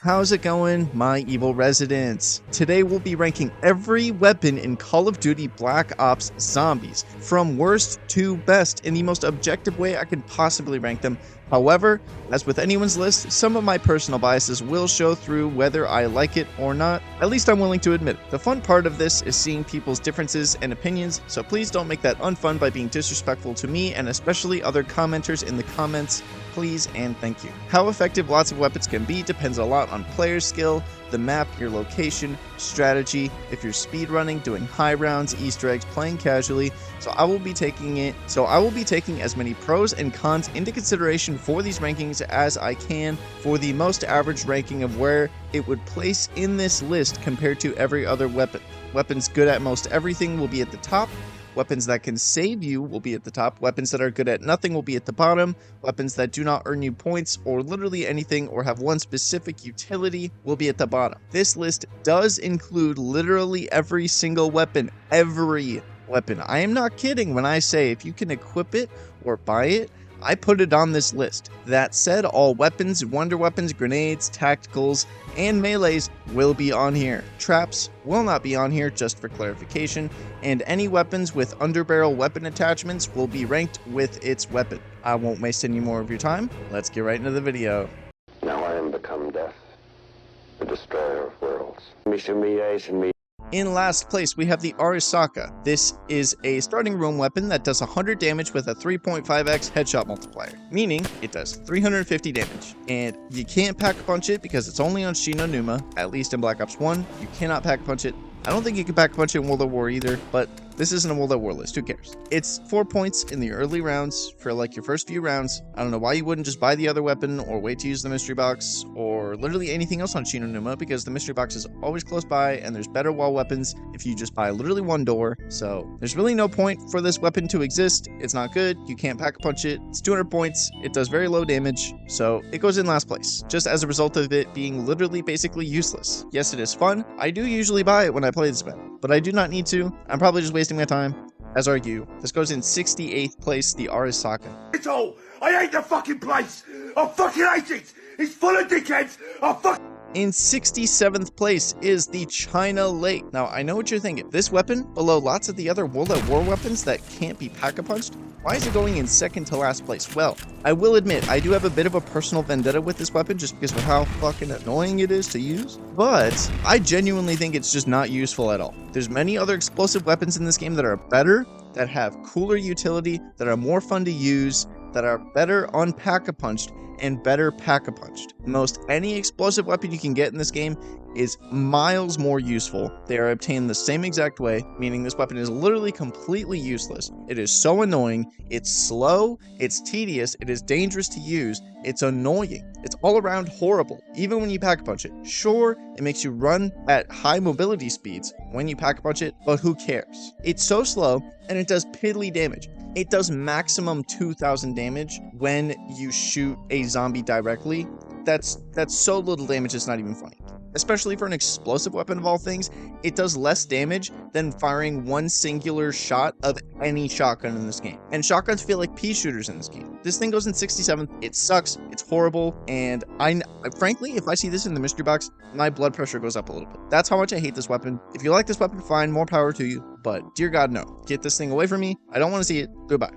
How's it going, my evil residents? Today we'll be ranking every weapon in Call of Duty Black Ops Zombies, from worst to best in the most objective way I can possibly rank them. However, as with anyone's list, some of my personal biases will show through whether I like it or not. At least I'm willing to admit it. The fun part of this is seeing people's differences and opinions, so please don't make that unfun by being disrespectful to me and especially other commenters in the comments. Please and thank you. How effective lots of weapons can be depends a lot on player skill, the map, your location, strategy, if you're speedrunning, doing high rounds, Easter eggs, playing casually. So I will be taking as many pros and cons into consideration for these rankings as I can for the most average ranking of where it would place in this list compared to every other weapon. Weapons good at most everything will be at the top. Weapons that can save you will be at the top. Weapons that are good at nothing will be at the bottom. Weapons that do not earn you points or literally anything or have one specific utility will be at the bottom. This list does include literally every single weapon. Every weapon. I am not kidding when I say if you can equip it or buy it, I put it on this list. That said, all weapons, wonder weapons, grenades, tacticals, and melees will be on here. Traps will not be on here, just for clarification, and any weapons with underbarrel weapon attachments will be ranked with its weapon. I won't waste any more of your time. Let's get right into the video. Now I am become death, the destroyer of worlds. In last place, we have the Arisaka. This is a starting room weapon that does 100 damage with a 3.5x headshot multiplier, meaning it does 350 damage. And you can't pack punch it because it's only on Shinonuma, at least in Black Ops 1. You cannot pack punch it. I don't think you can pack punch it in World at War either, but this isn't a World at War list, who cares? It's 4 points in the early rounds for like your first few rounds. I don't know why you wouldn't just buy the other weapon or wait to use the mystery box or literally anything else on Shinonuma, because the mystery box is always close by and there's better wall weapons if you just buy literally one door. So there's really no point for this weapon to exist. It's not good. You can't pack punch it. It's 200 points. It does very low damage. So it goes in last place, just as a result of it being literally basically useless. Yes, it is fun. I do usually buy it when I play this weapon, but I do not need to. I'm probably just wasting my time, as are you. This goes in 68th place, the Arisaka. It's all. I hate the fucking place. I fucking hate it. It's full of dickheads. In 67th place is the China Lake. Now, I know what you're thinking. This weapon, below lots of the other World at War weapons that can't be pack-a-punched, why is it going in second to last place? Well, I will admit, I do have a bit of a personal vendetta with this weapon just because of how fucking annoying it is to use, but I genuinely think it's just not useful at all. There's many other explosive weapons in this game that are better, that have cooler utility, that are more fun to use, that are better on pack-a-punched, and better pack-a-punched. Most any explosive weapon you can get in this game is miles more useful. They are obtained the same exact way, meaning this weapon is literally completely useless. It is so annoying, it's slow, it's tedious, it is dangerous to use, it's annoying. It's all around horrible, even when you pack-a-punch it. Sure, it makes you run at high mobility speeds when you pack-a-punch it, but who cares? It's so slow, and it does piddly damage. It does maximum 2,000 damage when you shoot a zombie directly. That's so little damage, it's not even funny. Especially for an explosive weapon of all things, it does less damage than firing one singular shot of any shotgun in this game. And shotguns feel like pea shooters in this game. This thing goes in 67th, it sucks, it's horrible, and frankly, if I see this in the mystery box, my blood pressure goes up a little bit. That's how much I hate this weapon. If you like this weapon, fine, more power to you, but dear God, no. Get this thing away from me. I don't want to see it. Goodbye.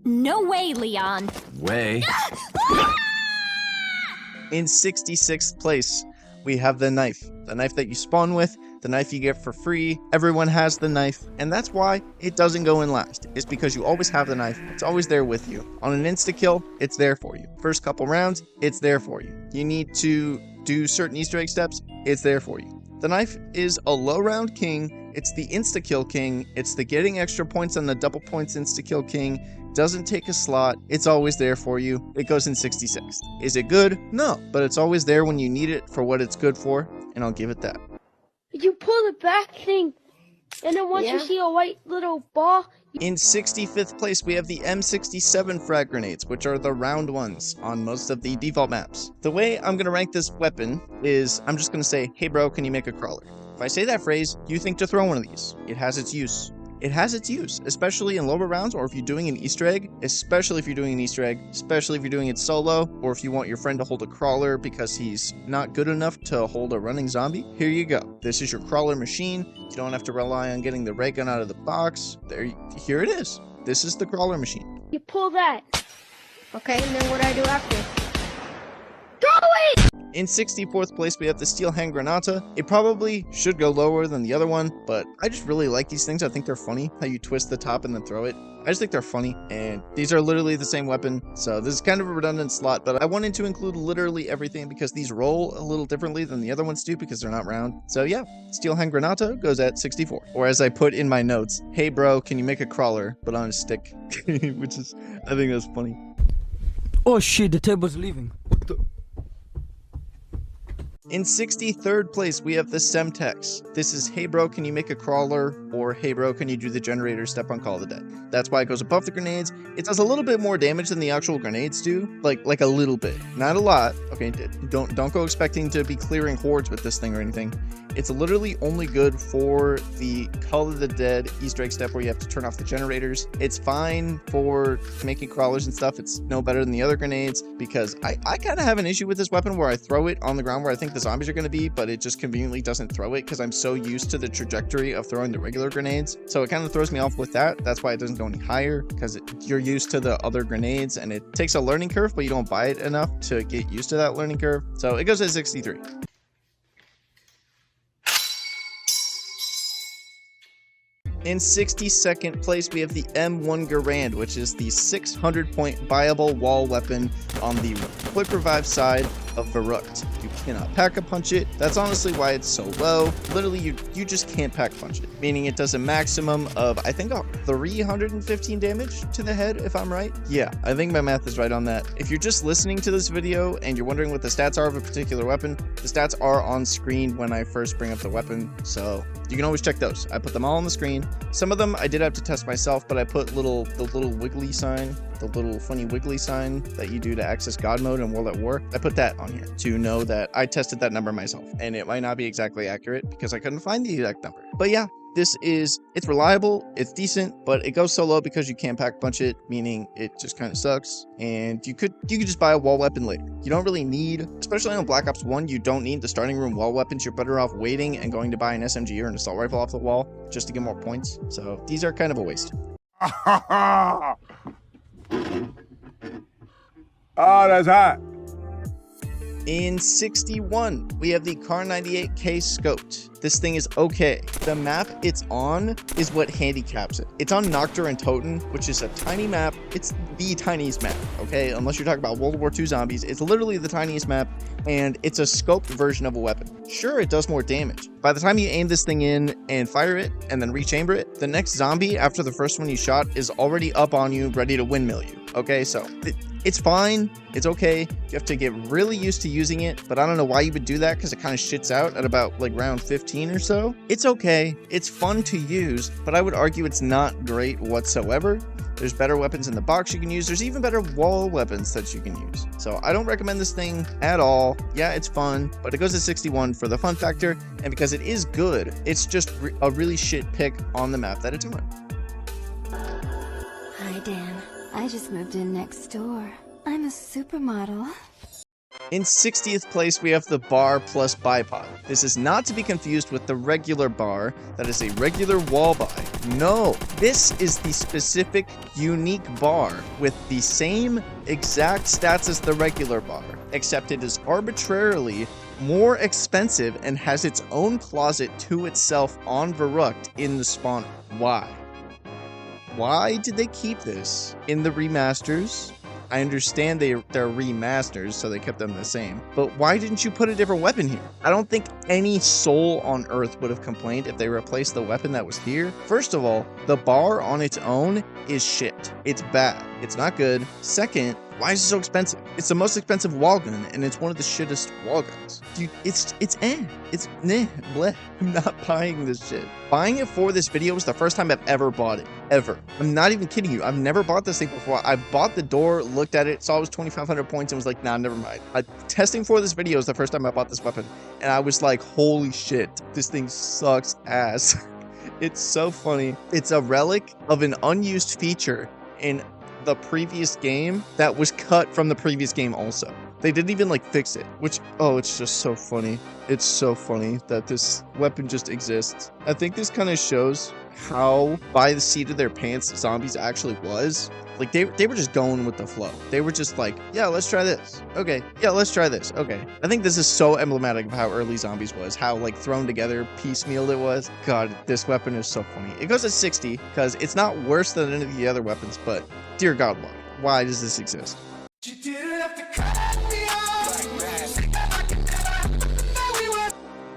No way, Leon. Way. In 66th place, we have the knife that you spawn with, the knife you get for free. Everyone has the knife, and that's why it doesn't go in last. It's because you always have the knife. It's always there with you. On an insta-kill, it's there for you. First couple rounds, it's there for you. You need to do certain Easter egg steps, it's there for you. The knife is a low round king. It's the insta-kill king. It's the getting extra points on the double points insta-kill king. Doesn't take a slot. It's always there for you. It goes in 66th. Is it good? No, but it's always there when you need it for what it's good for, and I'll give it that. You pull the back thing, and then once you see a white little ball... In 65th place, we have the M67 frag grenades, which are the round ones on most of the default maps. The way I'm going to rank this weapon is I'm just going to say, hey bro, can you make a crawler? If I say that phrase, you think to throw one of these. It has its use. it has its use, especially in lower rounds, or if you're doing an Easter egg, especially if you're doing an Easter egg, especially if you're doing it solo, or if you want your friend to hold a crawler because he's not good enough to hold a running zombie. Here you go. This is your crawler machine. You don't have to rely on getting the ray gun out of the box. Here it is. This is the crawler machine. You pull that. Okay, and then what do I do after? Throw it! In 64th place, we have the Steel Hand Granata. It probably should go lower than the other one, but I just really like these things. I think they're funny, how you twist the top and then throw it. I just think they're funny, and these are literally the same weapon, so this is kind of a redundant slot, but I wanted to include literally everything because these roll a little differently than the other ones do because they're not round. So yeah, Steel Hand Granata goes at 64. Or as I put in my notes, hey bro, can you make a crawler, but on a stick? Which is, I think that's funny. Oh shit, the table's leaving. What the? In 63rd place, we have the Semtex. This is, hey bro, can you make a crawler? Or, hey bro, can you do the generator step on Call of the Dead? That's why it goes above the grenades. It does a little bit more damage than the actual grenades do. Like a little bit. Not a lot. Okay, don't go expecting to be clearing hordes with this thing or anything. It's literally only good for the Call of the Dead Easter egg step where you have to turn off the generators. It's fine for making crawlers and stuff. It's no better than the other grenades because I kind of have an issue with this weapon where I throw it on the ground where I think the zombies are going to be, but it just conveniently doesn't throw it because I'm so used to the trajectory of throwing the regular grenades. So it kind of throws me off with that. That's why it doesn't go any higher because you're used to the other grenades and it takes a learning curve, but you don't buy it enough to get used to that learning curve. So it goes at 63. In 62nd place, we have the M1 Garand, which is the 600-point viable wall weapon on the Quick Revive side of Verrucht. You cannot pack-a-punch it. That's honestly why it's so low. Literally, you just can't pack-punch it, meaning it does a maximum of, I think, 315 damage to the head, if I'm right. Yeah, I think my math is right on that. If you're just listening to this video and you're wondering what the stats are of a particular weapon, the stats are on screen when I first bring up the weapon, so you can always check those. I put them all on the screen. Some of them I did have to test myself, but I put the little wiggly sign, the little funny wiggly sign that you do to access God mode in World at War. I put that on here to know that I tested that number myself, and it might not be exactly accurate because I couldn't find the exact number. But yeah, it's reliable, it's decent, but it goes so low because you can't pack punch it, meaning it just kind of sucks. And you could just buy a wall weapon later. You don't really need, especially on Black Ops 1, you don't need the starting room wall weapons. You're better off waiting and going to buy an SMG or an assault rifle off the wall just to get more points. So these are kind of a waste. Oh, that's hot. In 61, we have the Kar 98K Scoped. This thing is okay. The map it's on is what handicaps it. It's on Noctur and Toten, which is a tiny map. It's the tiniest map, okay? Unless you're talking about World War II zombies, it's literally the tiniest map, and it's a scoped version of a weapon. Sure, it does more damage. By the time you aim this thing in and fire it, and then rechamber it, the next zombie after the first one you shot is already up on you, ready to windmill you. Okay, so it's fine. It's okay. You have to get really used to using it, but I don't know why you would do that because it kind of shits out at about like round 15 or so. It's okay. It's fun to use, but I would argue it's not great whatsoever. There's better weapons in the box you can use. There's even better wall weapons that you can use. So I don't recommend this thing at all. Yeah, it's fun, but it goes to 61 for the fun factor, and because it is good, it's just a really shit pick on the map that it's on. Hi, Dan. I just moved in next door. I'm a supermodel. In 60th place, we have the bar plus bipod. This is not to be confused with the regular bar. That is a regular wall buy. No, this is the specific, unique bar with the same exact stats as the regular bar, except it is arbitrarily more expensive and has its own closet to itself on Verrucht in the spawner. Why? Why did they keep this in the remasters? I understand they're remasters, so they kept them the same. But why didn't you put a different weapon here? I don't think any soul on Earth would have complained if they replaced the weapon that was here. First of all, the bar on its own is shit. It's bad. It's not good. Second, why is it so expensive? It's the most expensive wall gun, and it's one of the shittest wall guns. Dude, it's bleh. I'm not buying this shit. Buying it for this video was the first time I've ever bought it. Ever. I'm not even kidding you. I've never bought this thing before. I bought the door, looked at it, saw it was 2,500 points, and was like, nah, never mind. Testing for this video is the first time I bought this weapon, and I was like, holy shit, this thing sucks ass. It's so funny. It's a relic of an unused feature in the previous game that was cut from the previous game also. They didn't even like fix it, which, oh, it's just so funny. It's so funny that this weapon just exists. I think this kind of shows how by the seat of their pants zombies actually was. Like they were just going with the flow. They were just like, yeah, let's try this. Okay, yeah, let's try this. Okay. I think this is so emblematic of how early zombies was, how like thrown together, piecemealed it was. God, this weapon is so funny. It goes at 60 because it's not worse than any of the other weapons, but dear God, why does this exist?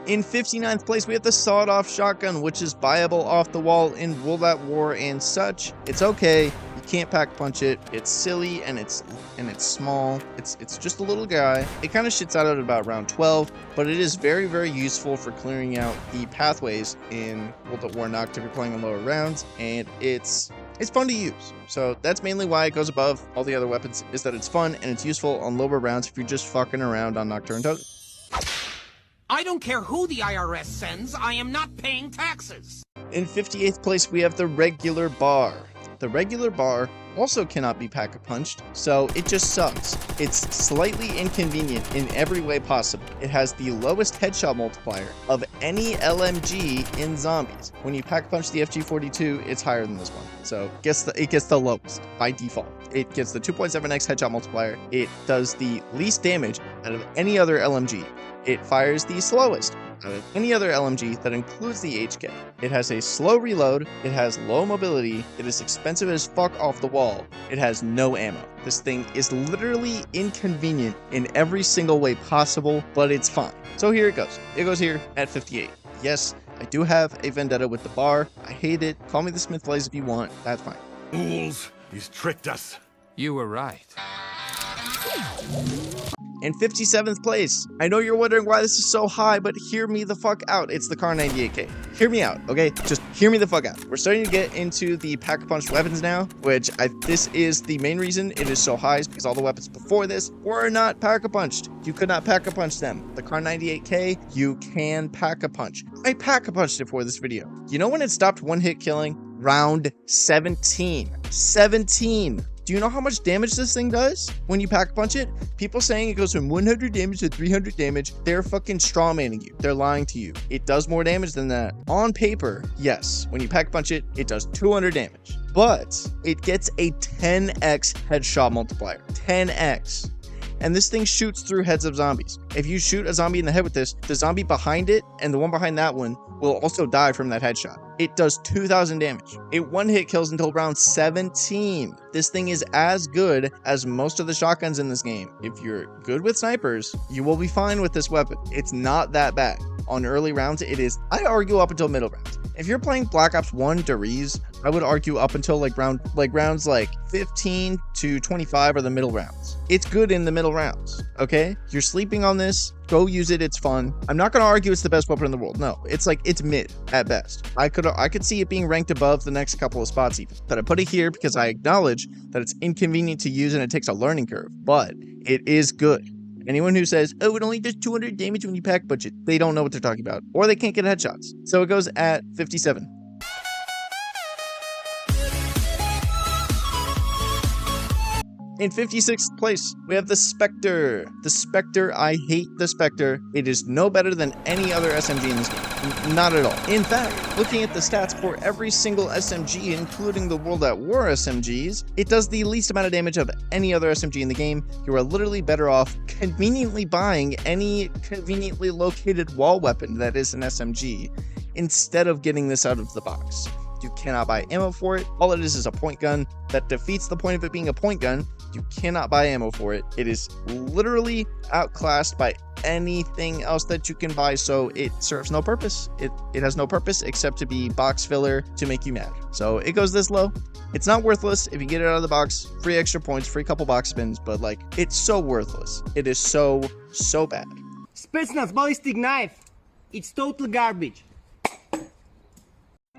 In 59th place, we have the sawed-off shotgun, which is buyable off the wall in World at War and such. It's okay. You can't pack punch it. It's silly and it's small. It's just a little guy. It kind of shits out at about round 12, but it is very, very useful for clearing out the pathways in World at War Noct if you're playing on lower rounds, and it's fun to use. So that's mainly why it goes above all the other weapons, is that it's fun and it's useful on lower rounds if you're just fucking around on Nocturne Token. I don't care who the IRS sends, I am not paying taxes. In 58th place, we have the regular bar. The regular bar also cannot be pack-a-punched, so it just sucks. It's slightly inconvenient in every way possible. It has the lowest headshot multiplier of any LMG in zombies. When you pack-punch the FG42, it's higher than this one. So it gets the lowest by default. It gets the 2.7x headshot multiplier. It does the least damage out of any other LMG. It fires the slowest out of any other LMG that includes the HK. It has a slow reload, it has low mobility, it is expensive as fuck off the wall, it has no ammo. This thing is literally inconvenient in every single way possible, but it's fine. So here it goes. It goes here at 58. Yes, I do have a vendetta with the bar. I hate it. Call me the Smith Blaze if you want. That's fine. Fools, he's tricked us. You were right. In 57th place, I know you're wondering why this is so high, but hear me the fuck out. It's the Kar 98K. Hear me out, okay? Just hear me the fuck out. We're starting to get into the pack-a-punch weapons now, which this is the main reason it is so high, is because all the weapons before this were not pack-a-punched. You could not pack-a-punch them. The Kar 98K, you can pack-a-punch. I pack-a-punched it for this video. You know when it stopped one-hit killing? Round 17. 17. Do you know how much damage this thing does when you pack punch it? People saying it goes from 100 damage to 300 damage, they're fucking strawmanning you. They're lying to you. It does more damage than that. On paper, yes, when you pack punch it, it does 200 damage. But it gets a 10x headshot multiplier. 10x. And this thing shoots through heads of zombies. If you shoot a zombie in the head with this, the zombie behind it and the one behind that one will also die from that headshot. It does 2,000 damage. It one-hit kills until round 17. This thing is as good as most of the shotguns in this game. If you're good with snipers, you will be fine with this weapon. It's not that bad. On early rounds, it is, I argue, up until middle rounds. If you're playing Black Ops 1 Deriz, I would argue up until rounds 15 to 25 are the middle rounds. It's good in the middle rounds, okay? You're sleeping on this, go use it, it's fun. I'm not gonna argue it's the best weapon in the world. No, it's mid at best. I could see it being ranked above the next couple of spots even. But I put it here because I acknowledge that it's inconvenient to use and it takes a learning curve, but it is good. Anyone who says, oh, it only does 200 damage when you pack punch it, they don't know what they're talking about, or they can't get headshots. So it goes at 57. In 56th place, we have the Spectre. The Spectre, I hate the Spectre. It is no better than any other SMG in this game. Not at all. In fact, looking at the stats for every single SMG, including the World at War SMGs, it does the least amount of damage of any other SMG in the game. You are literally better off conveniently buying any conveniently located wall weapon that is an SMG instead of getting this out of the box. You cannot buy ammo for it. All it is a point gun. That defeats the point of it being a point gun. You cannot buy ammo for it. It is literally outclassed by anything else that you can buy, so it serves no purpose. It has no purpose except to be box filler to make you mad. So it goes this low. It's not worthless if you get it out of the box. Free extra points, free couple box spins, but like, it's so worthless. It is so bad. Spetsnaz ballistic knife. It's total garbage.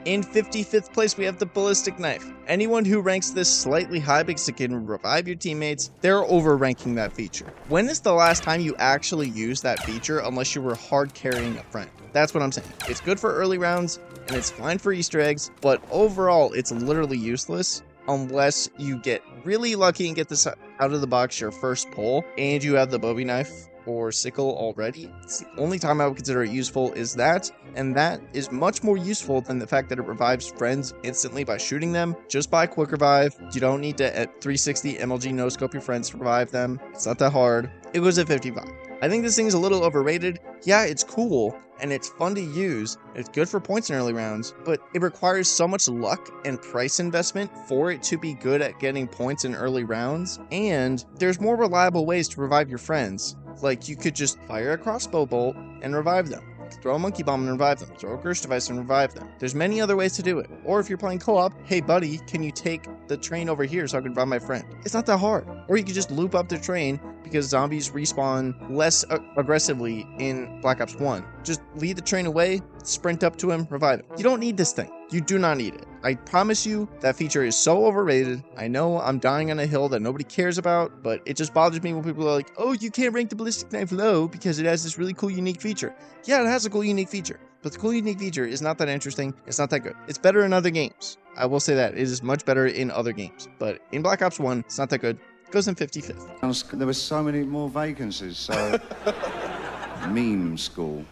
In 55th place, we have the ballistic knife. Anyone who ranks this slightly high because it can revive your teammates, they're overranking that feature. When is the last time you actually used that feature unless you were hard carrying a friend? That's what I'm saying. It's good for early rounds and it's fine for Easter eggs, but overall it's literally useless unless you get really lucky and get this out of the box your first pull and you have the Bowie knife or sickle already. It's the only time I would consider it useful is that, and that is much more useful than the fact that it revives friends instantly by shooting them. Just buy quick revive. You don't need to at 360 MLG no scope your friends to revive them. It's not that hard. It goes at 55. I think this thing's a little overrated. Yeah, it's cool and it's fun to use. It's good for points in early rounds, but it requires so much luck and price investment for it to be good at getting points in early rounds. And there's more reliable ways to revive your friends. Like you could just fire a crossbow bolt and revive them. Throw a monkey bomb and revive them. Throw a curse device and revive them. There's many other ways to do it. Or if you're playing co-op, hey buddy, can you take the train over here so I can revive my friend? It's not that hard. Or you could just loop up the train because zombies respawn less aggressively in Black Ops 1. Just lead the train away, sprint up to him, revive him. You don't need this thing. You do not need it. I promise you that feature is so overrated. I know I'm dying on a hill that nobody cares about, but it just bothers me when people are like, oh, you can't rank the ballistic knife low because it has this really cool unique feature. Yeah, it has a cool unique feature, but the cool unique feature is not that interesting. It's not that good. It's better in other games. I will say that. It is much better in other games, but in Black Ops 1, it's not that good. It goes in 55th. There were so many more vacancies, so meme school.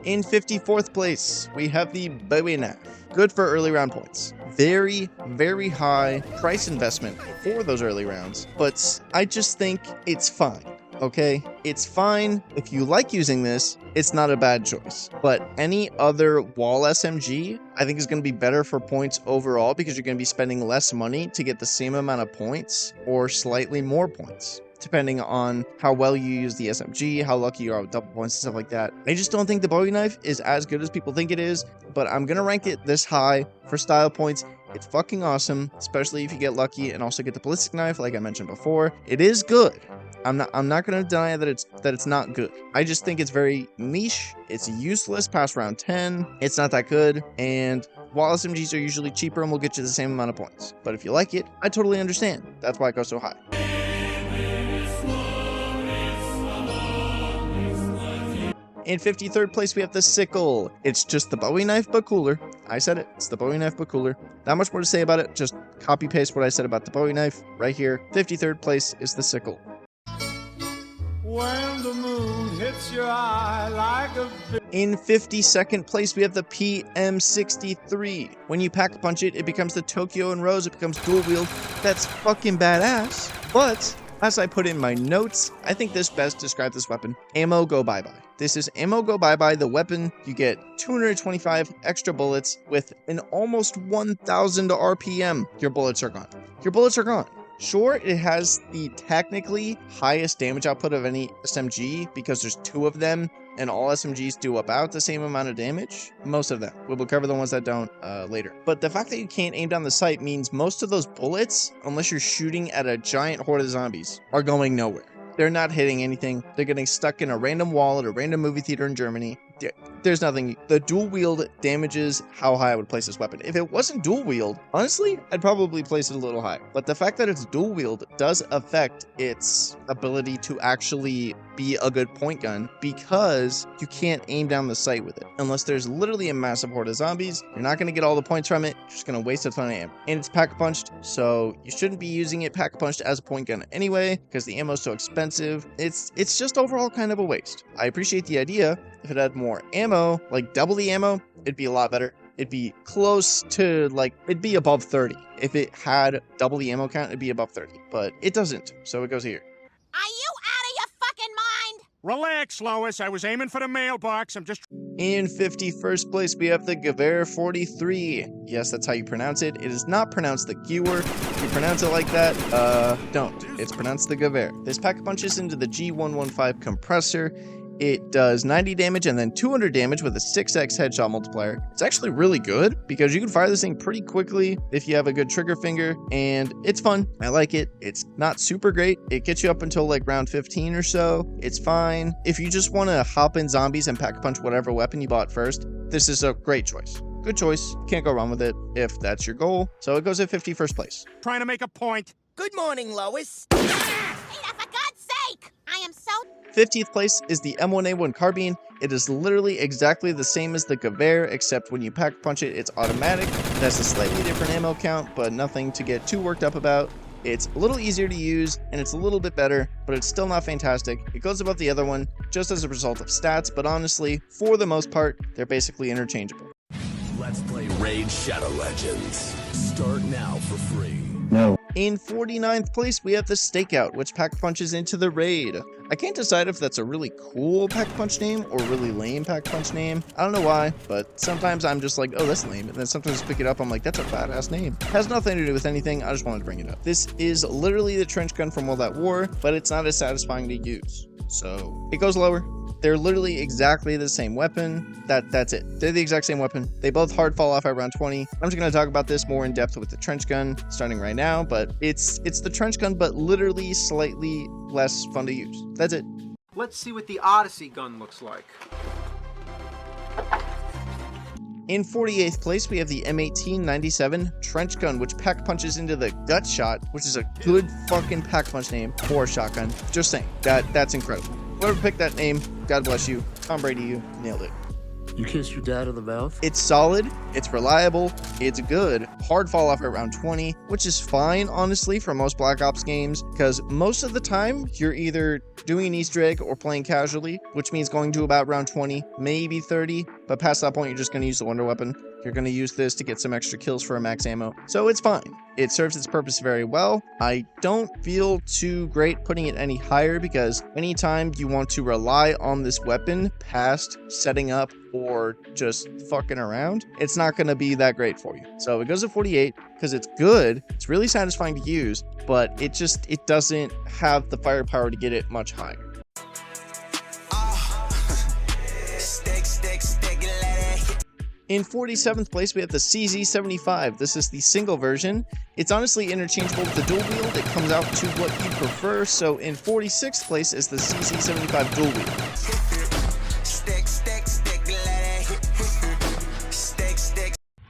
In 54th place, we have the Bowie knife. Good for early round points. Very, very high price investment for those early rounds, but I just think it's fine. Okay, it's fine. If you like using this, it's not a bad choice. But any other wall SMG, I think is going to be better for points overall because you're going to be spending less money to get the same amount of points or slightly more points, depending on how well you use the SMG, how lucky you are with double points and stuff like that. I just don't think the Bowie knife is as good as people think it is, but I'm going to rank it this high for style points. It's fucking awesome, especially if you get lucky and also get the ballistic knife like I mentioned before. It is good. I'm not going to deny that it's not good. I just think it's very niche. It's useless past round 10. It's not that good, and while SMGs are usually cheaper and will get you the same amount of points. But if you like it, I totally understand. That's why it goes so high. In 53rd place, we have the sickle. It's just the Bowie knife, but cooler. I said it. It's the Bowie knife, but cooler. Not much more to say about it. Just copy paste what I said about the Bowie knife right here. 53rd place is the sickle. When the moon hits your eye like a... In 52nd place, we have the PM63. When you pack punch it, it becomes the Tokyo and Rose. It becomes dual wield. That's fucking badass. But as I put in my notes, I think this best describes this weapon. Ammo go bye-bye. This is ammo go bye-bye. The weapon, you get 225 extra bullets with an almost 1,000 RPM. Your bullets are gone. Your bullets are gone. Sure, it has the technically highest damage output of any SMG because there's 2 of them and all SMGs do about the same amount of damage. Most of them. We'll cover the ones that don't later. But the fact that you can't aim down the sight means most of those bullets, unless you're shooting at a giant horde of zombies, are going nowhere. They're not hitting anything. They're getting stuck in a random wall at a random movie theater in Germany. There's nothing. The dual wield damages how high I would place this weapon. If it wasn't dual wield, honestly, I'd probably place it a little higher. But the fact that it's dual wield does affect its ability to actually be a good point gun because you can't aim down the sight with it. Unless there's literally a massive horde of zombies, you're not going to get all the points from it. You're just going to waste a ton of ammo. And it's pack-punched, so you shouldn't be using it pack-punched as a point gun anyway because the ammo is so expensive. It's just overall kind of a waste. I appreciate the idea. If it had more ammo, like double the ammo, it'd be a lot better. It'd be close to, like, it'd be above 30. If it had double the ammo count, it'd be above 30. But it doesn't, so it goes here. Are you out of your fucking mind? Relax, Lois. I was aiming for the mailbox. I'm just... In 51st place, we have the Cavern 43. Yes, that's how you pronounce it. It is not pronounced the Gewer. If you pronounce it like that, don't. It's pronounced the Cavern. This pack punches into the G115 compressor. It does 90 damage and then 200 damage with a 6x headshot multiplier. It's actually really good because you can fire this thing pretty quickly if you have a good trigger finger, and it's fun. I like it. It's not super great. It gets you up until like round 15 or so. It's fine. If you just want to hop in zombies and pack punch whatever weapon you bought first, this is a great choice. Good choice. Can't go wrong with it if that's your goal. So it goes at 51st place. Trying to make a point. Good morning, Lois. Ada, for God's sake! I am so... 50th place is the M1A1 carbine. It is literally exactly the same as the Cavern, except when you pack punch it, it's automatic. It has a slightly different ammo count, but nothing to get too worked up about. It's a little easier to use, and it's a little bit better, but it's still not fantastic. It goes above the other one, just as a result of stats, but honestly, for the most part, they're basically interchangeable. Let's play Raid Shadow Legends. Start now for free. No. In 49th place, we have the Stakeout, which pack punches into the Raid. I can't decide if that's a really cool pack punch name or really lame pack punch name. I don't know why, but sometimes I'm just like, oh, that's lame. And then sometimes I pick it up, I'm like, that's a badass name. Has nothing to do with anything, I just wanted to bring it up. This is literally the trench gun from World at War, but it's not as satisfying to use. So it goes lower. They're literally exactly the same weapon. That's it. They're the exact same weapon. They both hard fall off at round 20. I'm just going to talk about this more in depth with the trench gun starting right now, but it's the trench gun, but literally slightly less fun to use. That's it. Let's see what the Odyssey gun looks like. In 48th place, we have the M1897 trench gun, which pack punches into the gut shot, which is a good fucking pack punch name for a shotgun. Just saying, that's incredible. Whoever picked that name, God bless you. Tom Brady, you nailed it. You kissed your dad on the mouth? It's solid, it's reliable, it's good. Hard fall off at round 20, which is fine, honestly, for most Black Ops games, because most of the time, you're either doing an Easter egg or playing casually, which means going to about round 20, maybe 30, but past that point, you're just going to use the wonder weapon. You're going to use this to get some extra kills for a max ammo, so it's fine. It serves its purpose very well. I don't feel too great putting it any higher because anytime you want to rely on this weapon past setting up or just fucking around, it's not going to be that great for you. So it goes to 48 because it's good. It's really satisfying to use, but it doesn't have the firepower to get it much higher. In 47th place, we have the CZ75. This is the single version. It's honestly interchangeable with the dual wield. It comes out to what you prefer. So in 46th place is the CZ75 dual wield.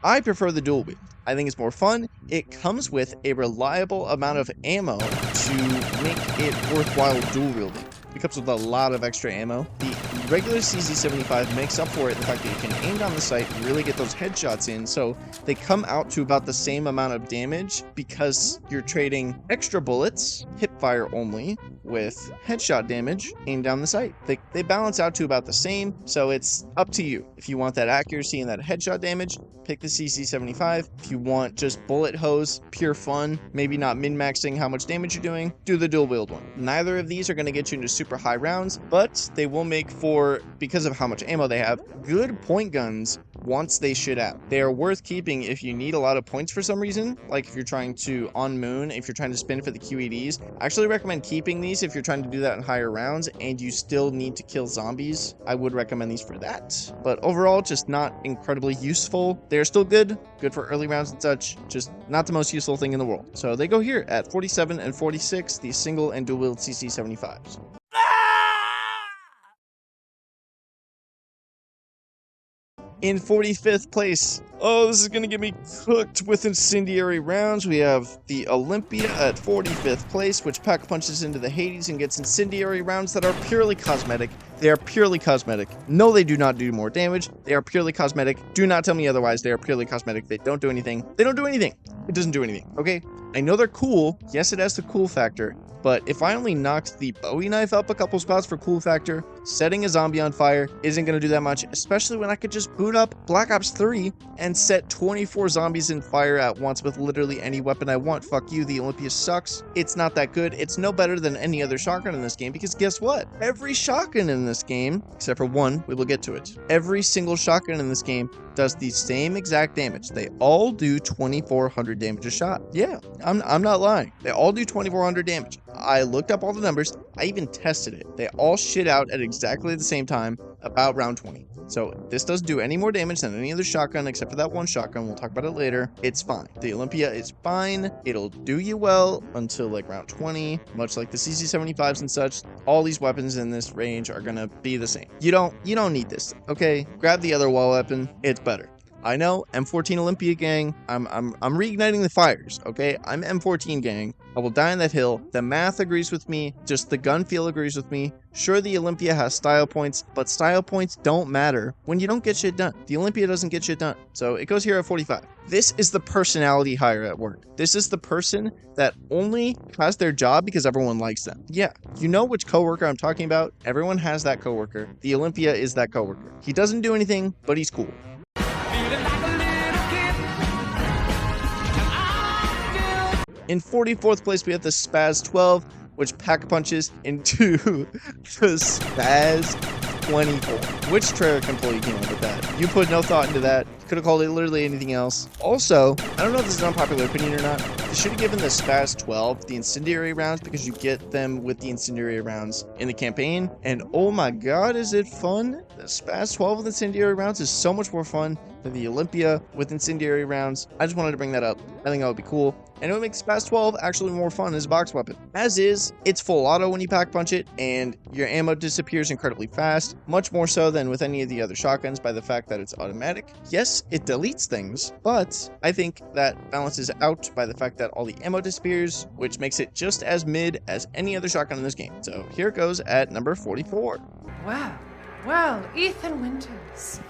I prefer the dual wield. I think it's more fun. It comes with a reliable amount of ammo to make it worthwhile dual wielding. It comes with a lot of extra ammo. The regular CZ75 makes up for it in the fact that you can aim down the sight and really get those headshots in, so they come out to about the same amount of damage because you're trading extra bullets, hip fire only, with headshot damage aimed down the sight. They balance out to about the same, so it's up to you. If you want that accuracy and that headshot damage, pick the CZ75. If you want just bullet hose, pure fun, maybe not min-maxing how much damage you're doing, do the dual wield one. Neither of these are going to get you into super high rounds, but they will make for, because of how much ammo they have, good point guns once they shit out. They are worth keeping if you need a lot of points for some reason, like if you're trying to on moon, if you're trying to spin for the QEDs. I actually recommend keeping these if you're trying to do that in higher rounds and you still need to kill zombies. I would recommend these for that, but overall just not incredibly useful. They're still good for early rounds and such, just not the most useful thing in the world. So they go here at 47 and 46, the single and dual wield CC75s. In 45th place, oh, this is going to get me cooked with incendiary rounds. We have the Olympia at 45th place, which pack punches into the Hades and gets incendiary rounds that are purely cosmetic. They are purely cosmetic. No, they do not do more damage. They are purely cosmetic. Do not tell me otherwise. They are purely cosmetic. They don't do anything. They don't do anything. It doesn't do anything, okay? I know they're cool. Yes, it has the cool factor. But if I only knocked the Bowie knife up a couple spots for cool factor, setting a zombie on fire isn't going to do that much, especially when I could just boot up Black Ops 3 and set 24 zombies in fire at once with literally any weapon I want. Fuck you, the Olympia sucks. It's not that good. It's no better than any other shotgun in this game because guess what? Every shotgun in this game, except for one, we will get to it. Every single shotgun in this game does the same exact damage. They all do 2,400 damage a shot. Yeah, I'm not lying. They all do 2,400 damage. I looked up all the numbers. I even tested it. They all shit out at exactly the same time, about round 20. So this doesn't do any more damage than any other shotgun except for that one shotgun. We'll talk about it later. It's fine. The Olympia is fine. It'll do you well until like round 20, much like the CC75s and such. All these weapons in this range are gonna be the same. You don't need this, okay? Grab the other wall weapon. It's better. I know, M14 Olympia gang. I'm reigniting the fires, okay? I'm M14 gang. I will die on that hill. The math agrees with me. Just the gun feel agrees with me. Sure, the Olympia has style points, but style points don't matter when you don't get shit done. The Olympia doesn't get shit done. So it goes here at 45. This is the personality hire at work. This is the person that only has their job because everyone likes them. Yeah, you know which coworker I'm talking about. Everyone has that coworker. The Olympia is that coworker. He doesn't do anything, but he's cool. In 44th place, we have the Spaz 12, which pack punches into the Spaz 24. Which Treyarch employee came up with that? You put no thought into that. Could have called it literally anything else. Also, I don't know if this is an unpopular opinion or not. You should have given the Spaz 12 the incendiary rounds because you get them with the incendiary rounds in the campaign. And oh my god, is it fun? The Spaz 12 with incendiary rounds is so much more fun than the Olympia with incendiary rounds. I just wanted to bring that up. I think that would be cool. And it would make Spaz 12 actually more fun as a box weapon. As is, it's full auto when you pack punch it, and your ammo disappears incredibly fast, much more so than with any of the other shotguns by the fact that it's automatic. Yes, it deletes things, but I think that balances out by the fact that all the ammo disappears, which makes it just as mid as any other shotgun in this game. So here it goes at number 44. Well, Ethan Winters.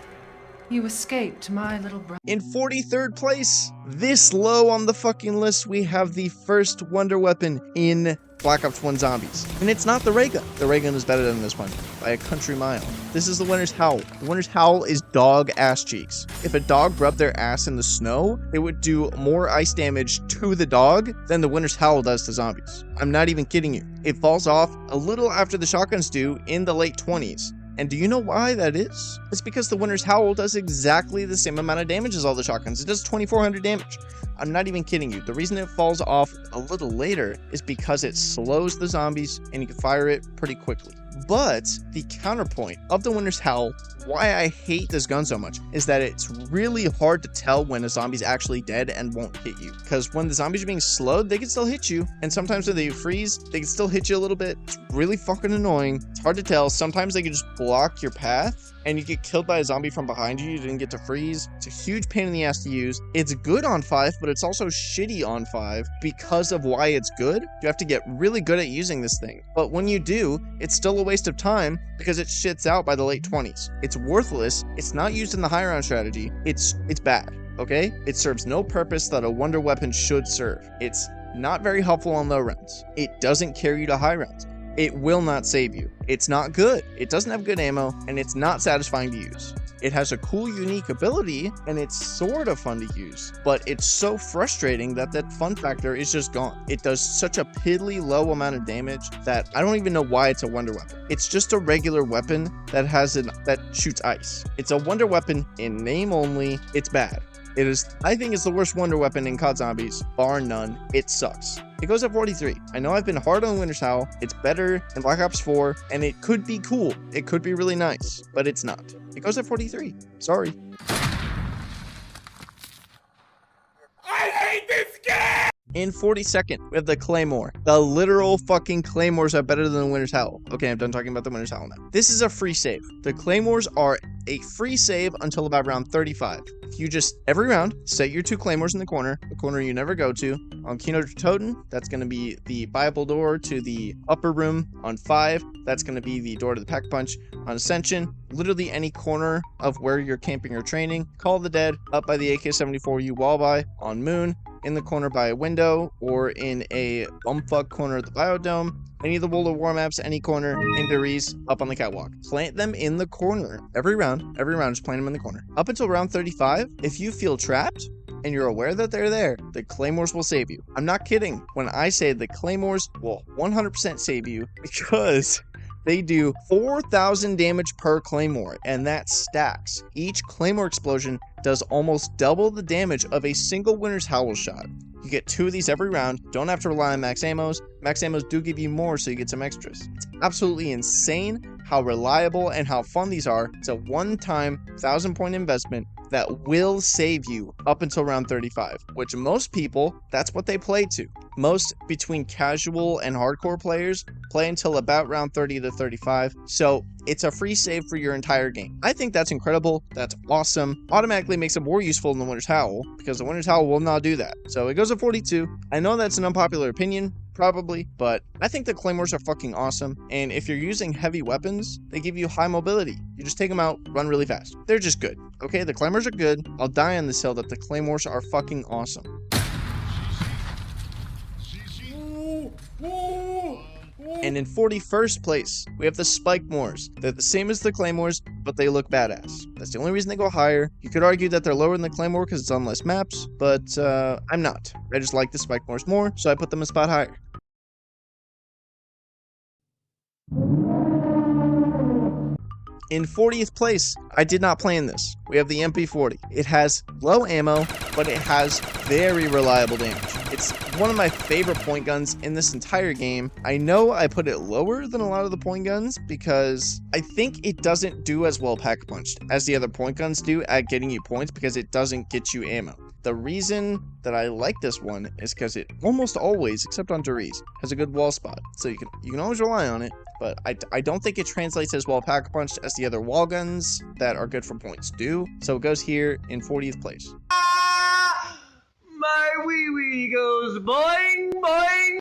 You escaped my little brother. In 43rd place, this low on the fucking list, we have the first wonder weapon in Black Ops 1 Zombies. And it's not the ray gun. The ray gun is better than this one by a country mile. This is the Winter's Howl. The Winter's Howl is dog ass cheeks. If a dog rubbed their ass in the snow, it would do more ice damage to the dog than the Winter's Howl does to zombies. I'm not even kidding you. It falls off a little after the shotguns do in the late 20s. And do you know why that is? It's because the Winter's Howl does exactly the same amount of damage as all the shotguns. It does 2,400 damage. I'm not even kidding you. The reason it falls off a little later is because it slows the zombies and you can fire it pretty quickly. But the counterpoint of the Winter's Howl, why I hate this gun so much, is that it's really hard to tell when a zombie's actually dead and won't hit you. Because when the zombies are being slowed, they can still hit you. And sometimes when they freeze, they can still hit you a little bit. It's really fucking annoying. It's hard to tell. Sometimes they can just block your path and you get killed by a zombie from behind you. You didn't get to freeze. It's a huge pain in the ass to use. It's good on 5, but it's also shitty on 5 because of why it's good. You have to get really good at using this thing. But when you do, it's still a waste of time because it shits out by the late 20s. It's worthless. It's not used in the high round strategy. It's bad, okay? It serves no purpose that a wonder weapon should serve. It's not very helpful on low rounds. It doesn't carry you to high rounds. It will not save you. It's not good. It doesn't have good ammo, and it's not satisfying to use. It has a cool, unique ability, and it's sort of fun to use, but it's so frustrating that that fun factor is just gone. It does such a piddly low amount of damage that I don't even know why it's a wonder weapon. It's just a regular weapon that that shoots ice. It's a wonder weapon in name only. It's bad. It is, I think it's the worst wonder weapon in COD Zombies, bar none. It sucks. It goes at 43. I know I've been hard on Winter's Howl. It's better than Black Ops 4, and it could be cool. It could be really nice, but it's not. It goes at 43. Sorry. I hate this game! In 42nd, we have the Claymore. The literal fucking Claymores are better than the Winter's Howl. Okay, I'm done talking about the Winter's Howl now. This is a free save. The Claymores are a free save until about round 35. You just, every round, set your 2 Claymores in the corner you never go to. On Keynote Toten, that's going to be the Bible door to the upper room. On 5, that's going to be the door to the Pack Punch. On Ascension, literally any corner of where you're camping or training. Call of the Dead, up by the AK-74 you wall by. On Moon, in the corner by a window, or in a bumfuck corner at the Biodome. Any of the World of War maps, any corner, in Deriz, up on the catwalk. Plant them in the corner. Every round, just plant them in the corner. Up until round 35, if you feel trapped, and you're aware that they're there, the Claymores will save you. I'm not kidding when I say the Claymores will 100% save you, because they do 4,000 damage per Claymore, and that stacks. Each Claymore explosion does almost double the damage of a single Winter's Howl shot. You get 2 of these every round, don't have to rely on max ammos. Max ammos do give you more, so you get some extras. It's absolutely insane how reliable and how fun these are. It's a one-time 1,000-point investment that will save you up until round 35, which most people, that's what they play to. Most between casual and hardcore players play until about round 30 to 35, so it's a free save for your entire game. I think that's incredible, that's awesome. Automatically makes it more useful than the Winter Towel, because the Winter Towel will not do that. So it goes at 42. I know that's an unpopular opinion, probably, but I think the Claymores are fucking awesome, and if you're using heavy weapons, they give you high mobility. You just take them out, run really fast. They're just good, okay? The Claymores are good. I'll die on this hill that the Claymores are fucking awesome. And in 41st place, we have the Spike Moors. They're the same as the Claymores, but they look badass. That's the only reason they go higher. You could argue that they're lower than the Claymore because it's on less maps, but I'm not. I just like the Spike Moors more, so I put them a spot higher. In 40th place, I did not plan this. We have the MP40. It has low ammo, but it has very reliable damage. It's one of my favorite point guns in this entire game. I know I put it lower than a lot of the point guns because I think it doesn't do as well pack-punched as the other point guns do at getting you points because it doesn't get you ammo. The reason that I like this one is because it almost always, except on Doriz, has a good wall spot. So you can always rely on it, but I don't think it translates as well pack-punched as the other wall guns that are good for points do. So it goes here in 40th place. My wee-wee goes boing, boing.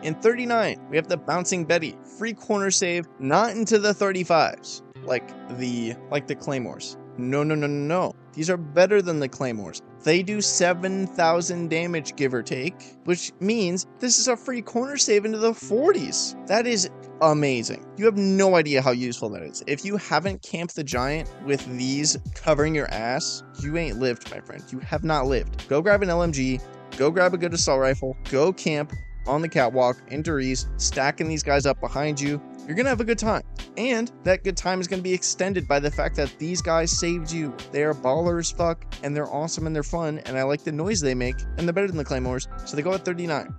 In 39, we have the Bouncing Betty. Free corner save, not into the 35s, like the Claymores. No. These are better than the Claymores. They do 7,000 damage, give or take, which means this is a free corner save into the 40s. That is amazing. You have no idea how useful that is. If you haven't camped the Giant with these covering your ass, you ain't lived, my friend. You have not lived. Go grab an LMG, go grab a good assault rifle, go camp on the catwalk in Doriz, stacking these guys up behind you. You're gonna have a good time. And that good time is gonna be extended by the fact that these guys saved you. They are baller as fuck, and they're awesome and they're fun, and I like the noise they make, and they're better than the Claymores, so they go at 39.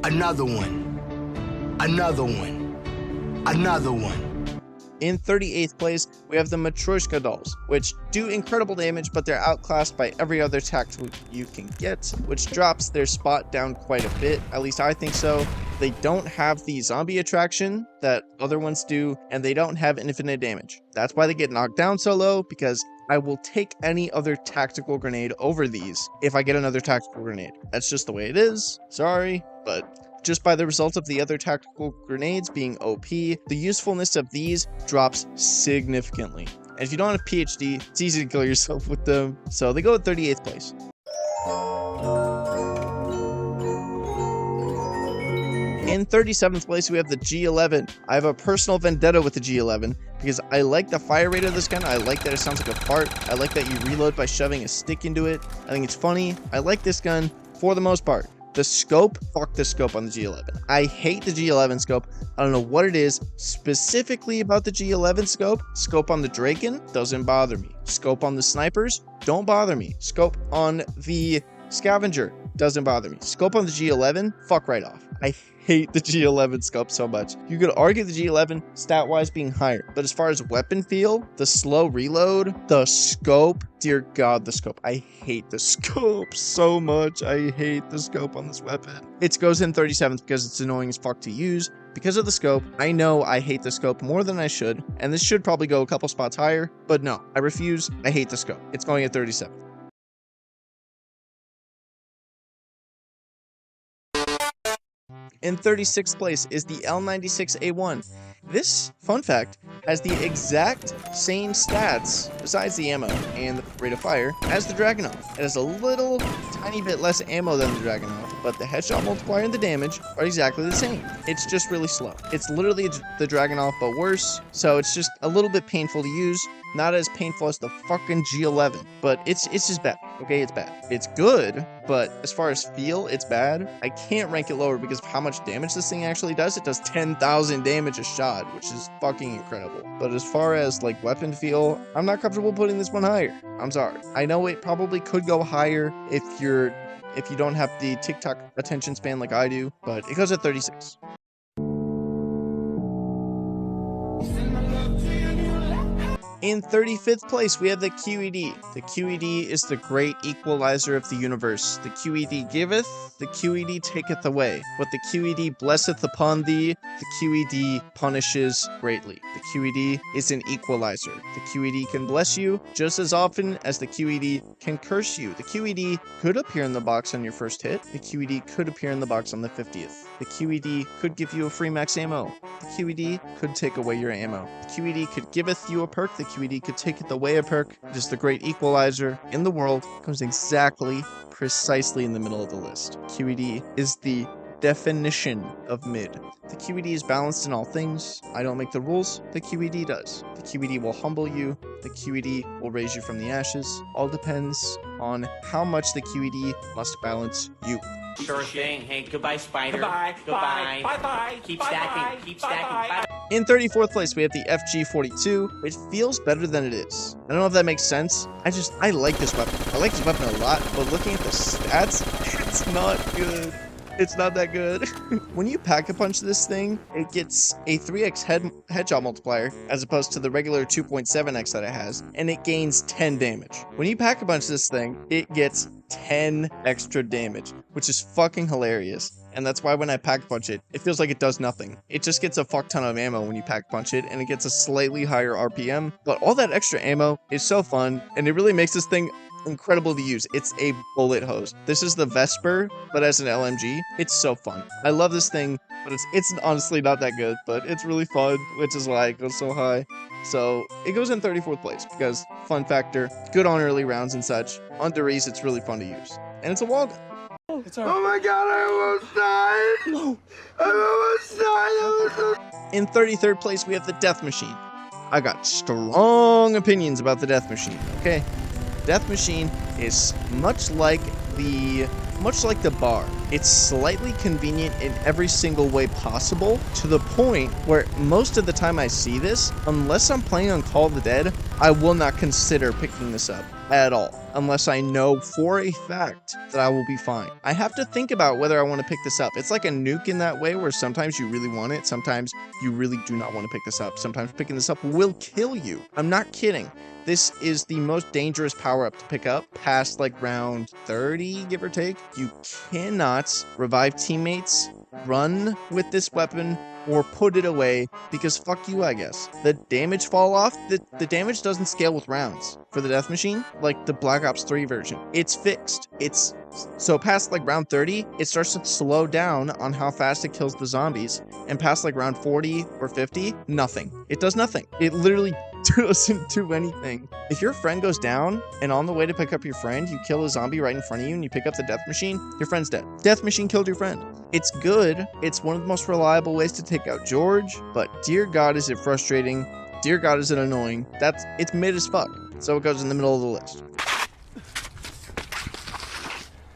Another one. Another one. Another one. In 38th place, we have the Matryoshka dolls, which do incredible damage, but they're outclassed by every other tactical you can get, which drops their spot down quite a bit. At least I think so. They don't have the zombie attraction that other ones do, and they don't have infinite damage. That's why they get knocked down so low, because I will take any other tactical grenade over these if I get another tactical grenade. That's just the way it is. Sorry, but just by the result of the other tactical grenades being OP, the usefulness of these drops significantly. And if you don't have PhD, it's easy to kill yourself with them. So they go at 38th place. In 37th place, we have the G11. I have a personal vendetta with the G11 because I like the fire rate of this gun. I like that it sounds like a fart. I like that you reload by shoving a stick into it. I think it's funny. I like this gun for the most part. The scope, fuck the scope on the G11. I hate the G11 scope. I don't know what it is specifically about the G11 scope. Scope on the Draken doesn't bother me. Scope on the snipers don't bother me. Scope on the Scavenger doesn't bother me. Scope on the G11, fuck right off. I hate the G11 scope so much. You could argue the G11 stat-wise being higher, but as far as weapon feel, the slow reload, the scope, dear God, the scope. I hate the scope so much. I hate the scope on this weapon. It goes in 37th because it's annoying as fuck to use. Because of the scope, I know I hate the scope more than I should, and this should probably go a couple spots higher, but no, I refuse. I hate the scope. It's going at 37th. In 36th place is the L96A1. This, fun fact, has the exact same stats, besides the ammo and the rate of fire, as the Dragunov. It has a little tiny bit less ammo than the Dragunov, but the headshot multiplier and the damage are exactly the same. It's just really slow. It's literally the Dragunov, but worse, so it's just a little bit painful to use. Not as painful as the fucking G11, but it's just bad. Okay, it's bad. It's good, but as far as feel, it's bad. I can't rank it lower because of how much damage this thing actually does. It does 10,000 damage a shot, which is fucking incredible. But as far as like weapon feel, I'm not comfortable putting this one higher. I'm sorry. I know it probably could go higher if you don't have the TikTok attention span like I do, but it goes at 36. In 35th place, we have the QED. The QED is the great equalizer of the universe. The QED giveth, the QED taketh away. What the QED blesseth upon thee, the QED punishes greatly. The QED is an equalizer. The QED can bless you just as often as the QED can curse you. The QED could appear in the box on your first hit. The QED could appear in the box on the 50th. The QED could give you a free max ammo. The QED could take away your ammo. The QED could giveth you a perk. The QED could taketh away a perk. It is the great equalizer in the world. Comes exactly, precisely in the middle of the list. QED is the definition of mid. The QED is balanced in all things. I don't make the rules. The QED does. The QED will humble you. The QED will raise you from the ashes. All depends on how much the QED must balance you. Sure thing. Hey, goodbye, Spider. Goodbye. Goodbye. Bye-bye. Keep stacking. Keep stacking. Bye. In 34th place, we have the FG42. It feels better than it is. I don't know if that makes sense. I like this weapon. I like this weapon a lot, but looking at the stats, it's not good. It's not that good. When you pack-a-punch this thing, it gets a 3x headshot multiplier as opposed to the regular 2.7x that it has, and it gains 10 damage. When you pack-a-punch this thing, it gets 10 extra damage, which is fucking hilarious. And that's why when I pack-punch it, it feels like it does nothing. It just gets a fuck ton of ammo when you pack-punch it, and it gets a slightly higher RPM. But all that extra ammo is so fun, and it really makes this thing incredible to use. It's a bullet hose. This is the Vesper, but as an LMG. It's so fun. I love this thing, but it's honestly not that good, but it's really fun, which is why it goes so high. So it goes in 34th place because fun factor, good on early rounds and such. On Dorees, it's really fun to use. And it's a wall gun. Oh my god, I almost died! No. I almost died! In 33rd place, we have the Death Machine. I got strong opinions about the Death Machine, okay? Death Machine is much like the bar. It's slightly convenient in every single way possible, to the point where most of the time I see this, unless I'm playing on Call of the Dead, I will not consider picking this up at all, unless I know for a fact that I will be fine. I have to think about whether I want to pick this up. It's like a nuke in that way, where sometimes you really want it, sometimes you really do not want to pick this up. Sometimes picking this up will kill you. I'm not kidding. This is the most dangerous power-up to pick up past like round 30, give or take. You cannot revive teammates, run with this weapon, or put it away, because fuck you, I guess. The damage fall off, the damage doesn't scale with rounds for the Death Machine, like the Black Ops 3 version. It's fixed. So past like round 30, it starts to slow down on how fast it kills the zombies, and past like round 40 or 50, nothing. It does nothing. It literally doesn't do anything. If your friend goes down, and on the way to pick up your friend, you kill a zombie right in front of you, and you pick up the Death Machine, your friend's dead. Death Machine killed your friend. It's good. It's one of the most reliable ways to take out George, but dear God, is it frustrating. Dear God, is it annoying. It's mid as fuck. So it goes in the middle of the list.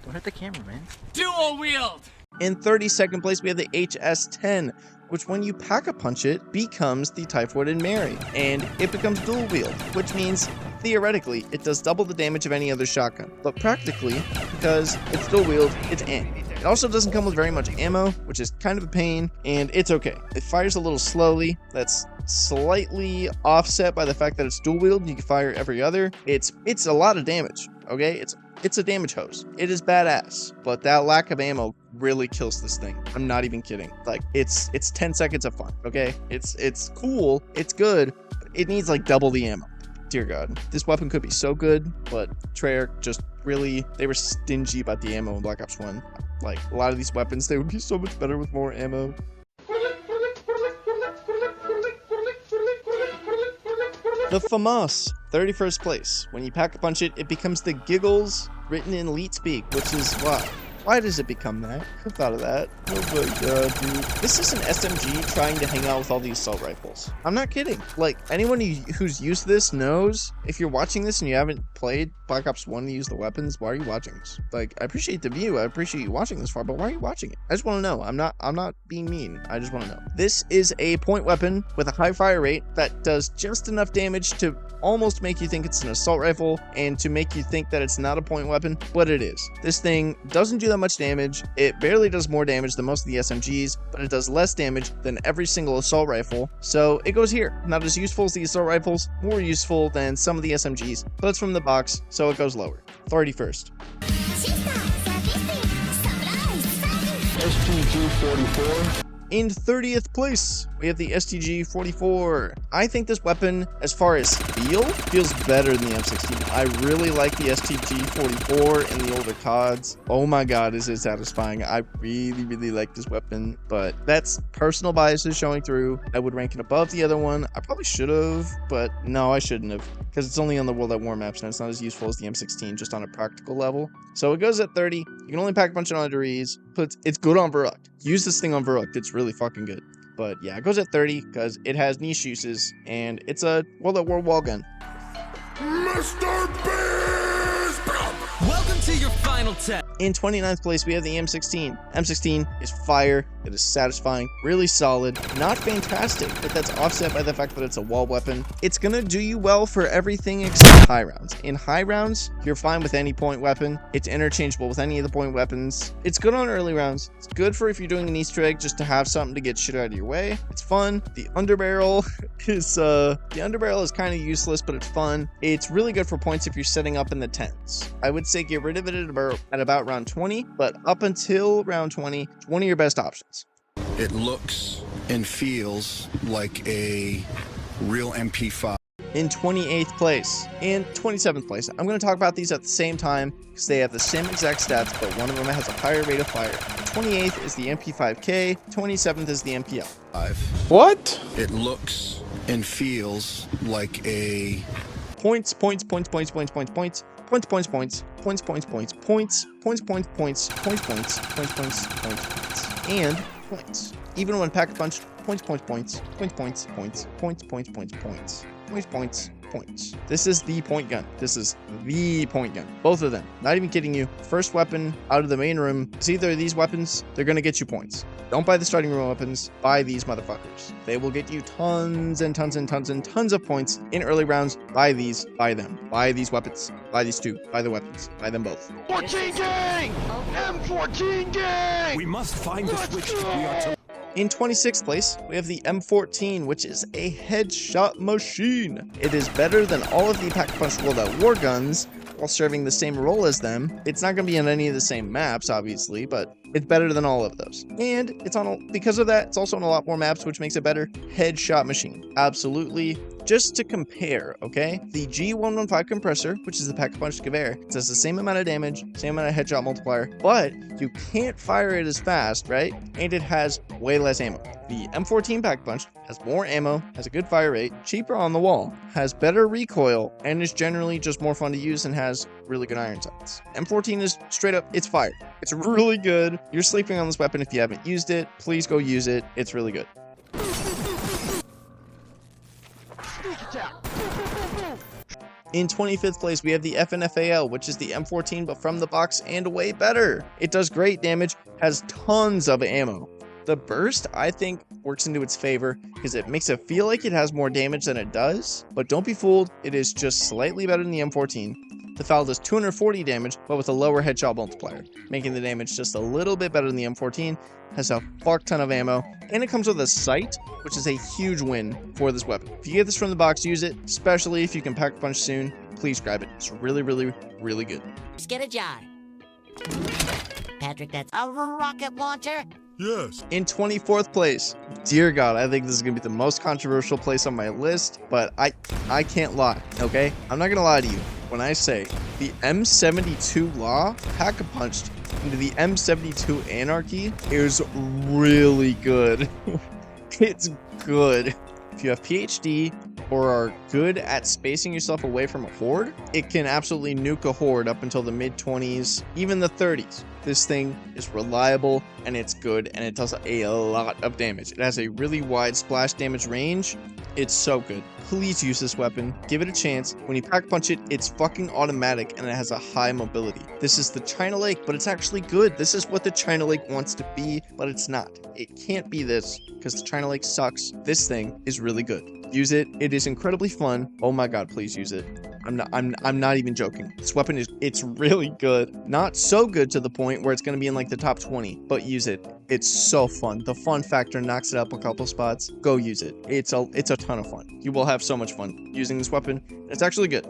Don't hit the camera, man. Dual wield! In 32nd place, we have the HS-10, which when you pack-a-punch it, becomes the Typewriter Mary, and it becomes dual wield, which means, theoretically, it does double the damage of any other shotgun. But practically, because it's dual wield, it's It also doesn't come with very much ammo, which is kind of a pain, and it's okay. It fires a little slowly. That's slightly offset by the fact that it's dual wield and you can fire every other. It's a lot of damage, okay? It's a damage hose. It is badass, but that lack of ammo really kills this thing. I'm not even kidding. Like, it's 10 seconds of fun, okay? It's cool, it's good, but it needs like double the ammo. Dear God, this weapon could be so good, but Treyarch just really, they were stingy about the ammo in Black Ops 1. Like, a lot of these weapons, they would be so much better with more ammo. The FAMAS, 31st place. When you pack-a-punch it, it becomes the Giggles written in Elite Speak, which is why. Why does it become that? Who thought of that? Oh my god, dude. This is an SMG trying to hang out with all the assault rifles. I'm not kidding. Like, anyone who's used this knows, if you're watching this and you haven't played Black Ops 1 to use the weapons, why are you watching this? Like, I appreciate the view, I appreciate you watching this far, but why are you watching it? I just want to know. I'm not being mean. I just want to know. This is a point weapon with a high fire rate that does just enough damage to almost make you think it's an assault rifle and to make you think that it's not a point weapon, but it is. This thing doesn't do that that much damage. It barely does more damage than most of the SMGs, but it does less damage than every single assault rifle. So it goes here. Not as useful as the assault rifles, more useful than some of the SMGs, but it's from the box, so it goes lower. 31st. STG-44. In 30th place, we have the STG-44. I think this weapon, as far as feels better than the M16. I really like the STG-44 in the older CODs. Oh my god, is it satisfying. I really like this weapon, but that's personal biases showing through. I would rank it above the other one. I probably should have, but no, I shouldn't have, because it's only on the World at War maps, and it's not as useful as the M16, just on a practical level. So it goes at 30. You can only pack a bunch of under ease, but it's good on Varrock. Use this thing on Varrock. It's really fucking good. But yeah, it goes at 30 because it has niche uses, and it's a World at War wall gun. Mr. Beast! Welcome to your final test. In 29th place, we have the M16. M16 is fire. It is satisfying, really solid, not fantastic, but that's offset by the fact that it's a wall weapon. It's gonna do you well for everything except high rounds. In high rounds, you're fine with any point weapon. It's interchangeable with any of the point weapons. It's good on early rounds. It's good for if you're doing an Easter egg just to have something to get shit out of your way. It's fun. The underbarrel is kind of useless, but it's fun. It's really good for points if you're setting up in the 10s. I would say get rid of it at about round 20, but up until round 20, it's one of your best options. It looks and feels like a real MP5. In 28th place. In 27th place. I'm going to talk about these at the same time because they have the same exact stats, but one of them has a higher rate of fire. 28th is the MP5K, 27th is the MPL. What? It looks and feels like a... Points, and points. Even when pack punched, points. This is the point gun. Both of them. Not even kidding you. First weapon out of the main room is either of these weapons. They're gonna get you points. Don't buy the starting room weapons. Buy these motherfuckers. They will get you tons of points in early rounds. Buy these. Buy them. Buy these weapons. Buy these two. Buy the weapons. Buy them both. 14 gang! M14 gang! We must find the switch if we are to... In 26th place, we have the M14, which is a headshot machine. It is better than all of the pack-punch World at War guns, while serving the same role as them. It's not going to be on any of the same maps, obviously, but it's better than all of those. And because of that, it's also on a lot more maps, which makes it better. Headshot machine. Absolutely. Just to compare, okay? The G115 compressor, which is the pack-punch Cavern, does the same amount of damage, same amount of headshot multiplier, but you can't fire it as fast, right? And it has way less ammo. The M14 pack-punch has more ammo, has a good fire rate, cheaper on the wall, has better recoil, and is generally just more fun to use and has really good iron sights. M14 is straight up, it's fire. It's really good. You're sleeping on this weapon if you haven't used it. Please go use it. It's really good. In 25th place, we have the FNFAL, which is the M14, but from the box and way better. It does great damage, has tons of ammo. The burst, I think, works into its favor because it makes it feel like it has more damage than it does, but don't be fooled, it is just slightly better than the M14. The FAL does 240 damage, but with a lower headshot multiplier, making the damage just a little bit better than the M14, has a fuck ton of ammo, and it comes with a sight, which is a huge win for this weapon. If you get this from the box, use it, especially if you can pack punch soon, please grab it. It's really good. Just get a jar. Patrick, that's a rocket launcher? Yes. In 24th place, dear God, I think this is gonna be the most controversial place on my list, but I can't lie, okay? I'm not gonna lie to you when I say the M72 Law pack-a-punched into the M72 Anarchy is really good. It's good. If you have PhD or are good at spacing yourself away from a horde, it can absolutely nuke a horde up until the mid-20s, even the 30s. This thing is reliable and it's good and it does a lot of damage. It has a really wide splash damage range. It's so good. please use this weapon. Give it a chance. When you pack punch it, it's fucking automatic and it has a high mobility. This is the China Lake, but it's actually good. This is what the China Lake wants to be, but it's not. It can't be this because the China Lake sucks. This thing is really good. Use it. It is incredibly fun. Oh my god, please use it. I'm not even joking. This weapon it's really good. Not so good to the point where it's going to be in like the top 20, but use it. It's so fun. The fun factor knocks it up a couple spots. Go use it. It's a ton of fun. You will have so much fun using this weapon. It's actually good.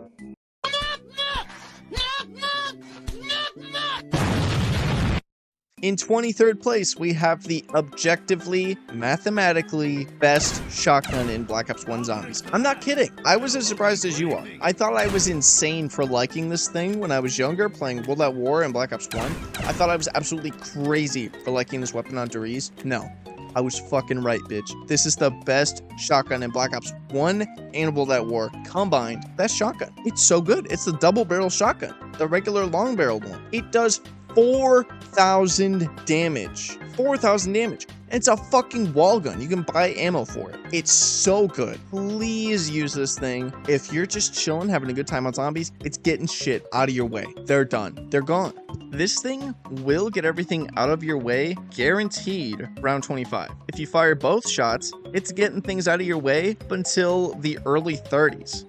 In 23rd place, we have the objectively, mathematically best shotgun in Black Ops 1 Zombies. I'm not kidding. I was as surprised as you are. I thought I was insane for liking this thing when I was younger, playing World at War and Black Ops 1. I thought I was absolutely crazy for liking this weapon on Doriz. No. I was fucking right, bitch. This is the best shotgun in Black Ops 1 and World at War combined. Best shotgun. It's so good. It's the double barrel shotgun. The regular long barrel one. It does 4,000 damage. 4,000 damage. It's a fucking wall gun. You can buy ammo for it. It's so good. Please use this thing. If you're just chilling, having a good time on zombies, it's getting shit out of your way. They're done. They're gone. This thing will get everything out of your way, guaranteed, round 25. If you fire both shots, it's getting things out of your way, but until the early 30s.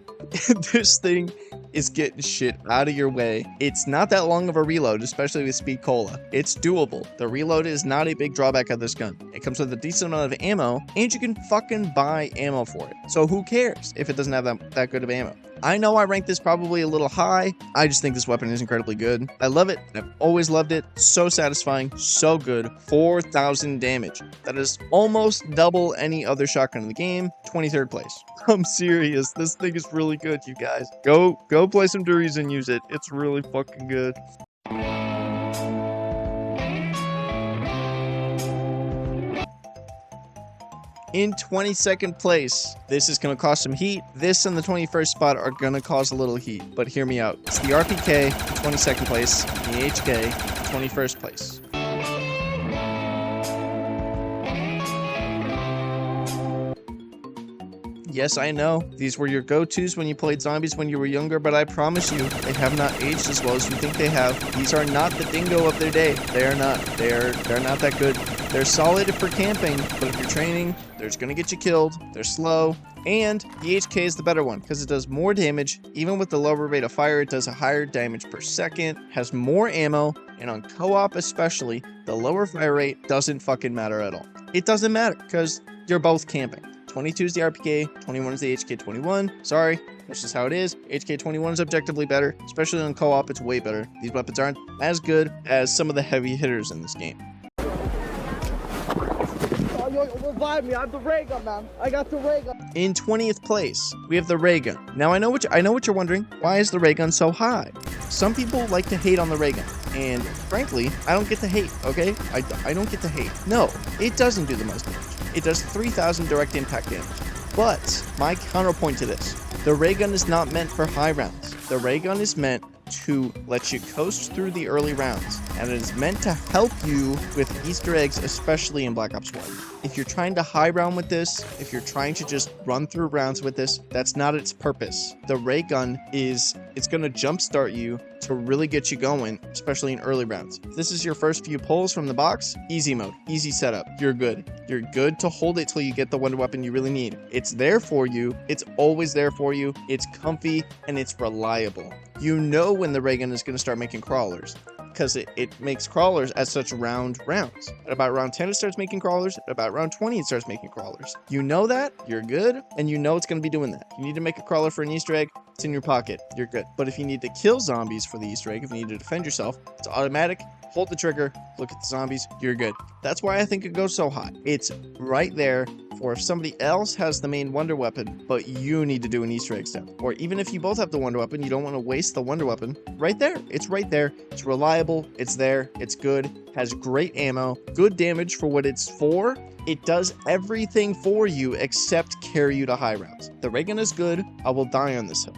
This thing is getting shit out of your way. It's not that long of a reload, especially with Speed Cola. It's doable. The reload is not a big drawback of this gun. It comes with a decent amount of ammo, and you can fucking buy ammo for it. So who cares if it doesn't have that good of ammo? I know I ranked this probably a little high. I just think this weapon is incredibly good. I love it. I've always loved it. So satisfying. So good. 4,000 damage. That is almost double any other shotgun in the game. 23rd place. I'm serious. This thing is really good, you guys. Go play some Doriz and use it. It's really fucking good. In 22nd place, this is going to cause some heat. This and the 21st spot are going to cause a little heat, but hear me out. It's the RPK in 22nd place, the HK 21st place. Yes, I know, these were your go-tos when you played zombies when you were younger, but I promise you, they have not aged as well as you think they have. These are not the dingo of their day. They are not. They're not that good. They're solid for camping, but if you're training, they're just gonna get you killed. They're slow, and the HK is the better one because it does more damage. Even with the lower rate of fire, it does a higher damage per second, has more ammo, and on co-op especially, the lower fire rate doesn't fucking matter at all. It doesn't matter because you're both camping. 22 is the RPK, 21 is the HK21. Sorry, that's just how it is. HK21 is objectively better, especially on co-op, it's way better. These weapons aren't as good as some of the heavy hitters in this game. Revive me, I have the ray gun, man. I got the ray gun. In 20th place, we have the ray gun. Now I know what you're wondering. Why is the ray gun so high? Some people like to hate on the ray gun, and frankly, I don't get to hate, okay? I don't get to hate. No, it doesn't do the most damage. It does 3,000 direct impact damage. But my counterpoint to this, the ray gun is not meant for high rounds. The ray gun is meant to let you coast through the early rounds, and it is meant to help you with Easter eggs, especially in Black Ops 1. If you're trying to high round with this, if you're trying to just run through rounds with this, that's not its purpose. The ray gun it's going to jumpstart you to really get you going, especially in early rounds. If this is your first few pulls from the box, easy mode, easy setup, you're good. You're good to hold it till you get the wonder weapon you really need. It's there for you, it's always there for you, it's comfy, and it's reliable. You know when the ray gun is going to start making crawlers, because it makes crawlers at such rounds. At about round 10 it starts making crawlers, at about round 20 it starts making crawlers. You know that, you're good, and you know it's going to be doing that. You need to make a crawler for an Easter egg, it's in your pocket, you're good. But if you need to kill zombies for the Easter egg, if you need to defend yourself, it's automatic, hold the trigger, look at the zombies, you're good. That's why I think it goes so high. It's right there for if somebody else has the main wonder weapon, but you need to do an Easter egg step. Or even if you both have the wonder weapon, you don't want to waste the wonder weapon, right there. It's right there. It's reliable. It's there. It's good. Has great ammo. Good damage for what it's for. It does everything for you except carry you to high rounds. The ray gun is good. I will die on this hill.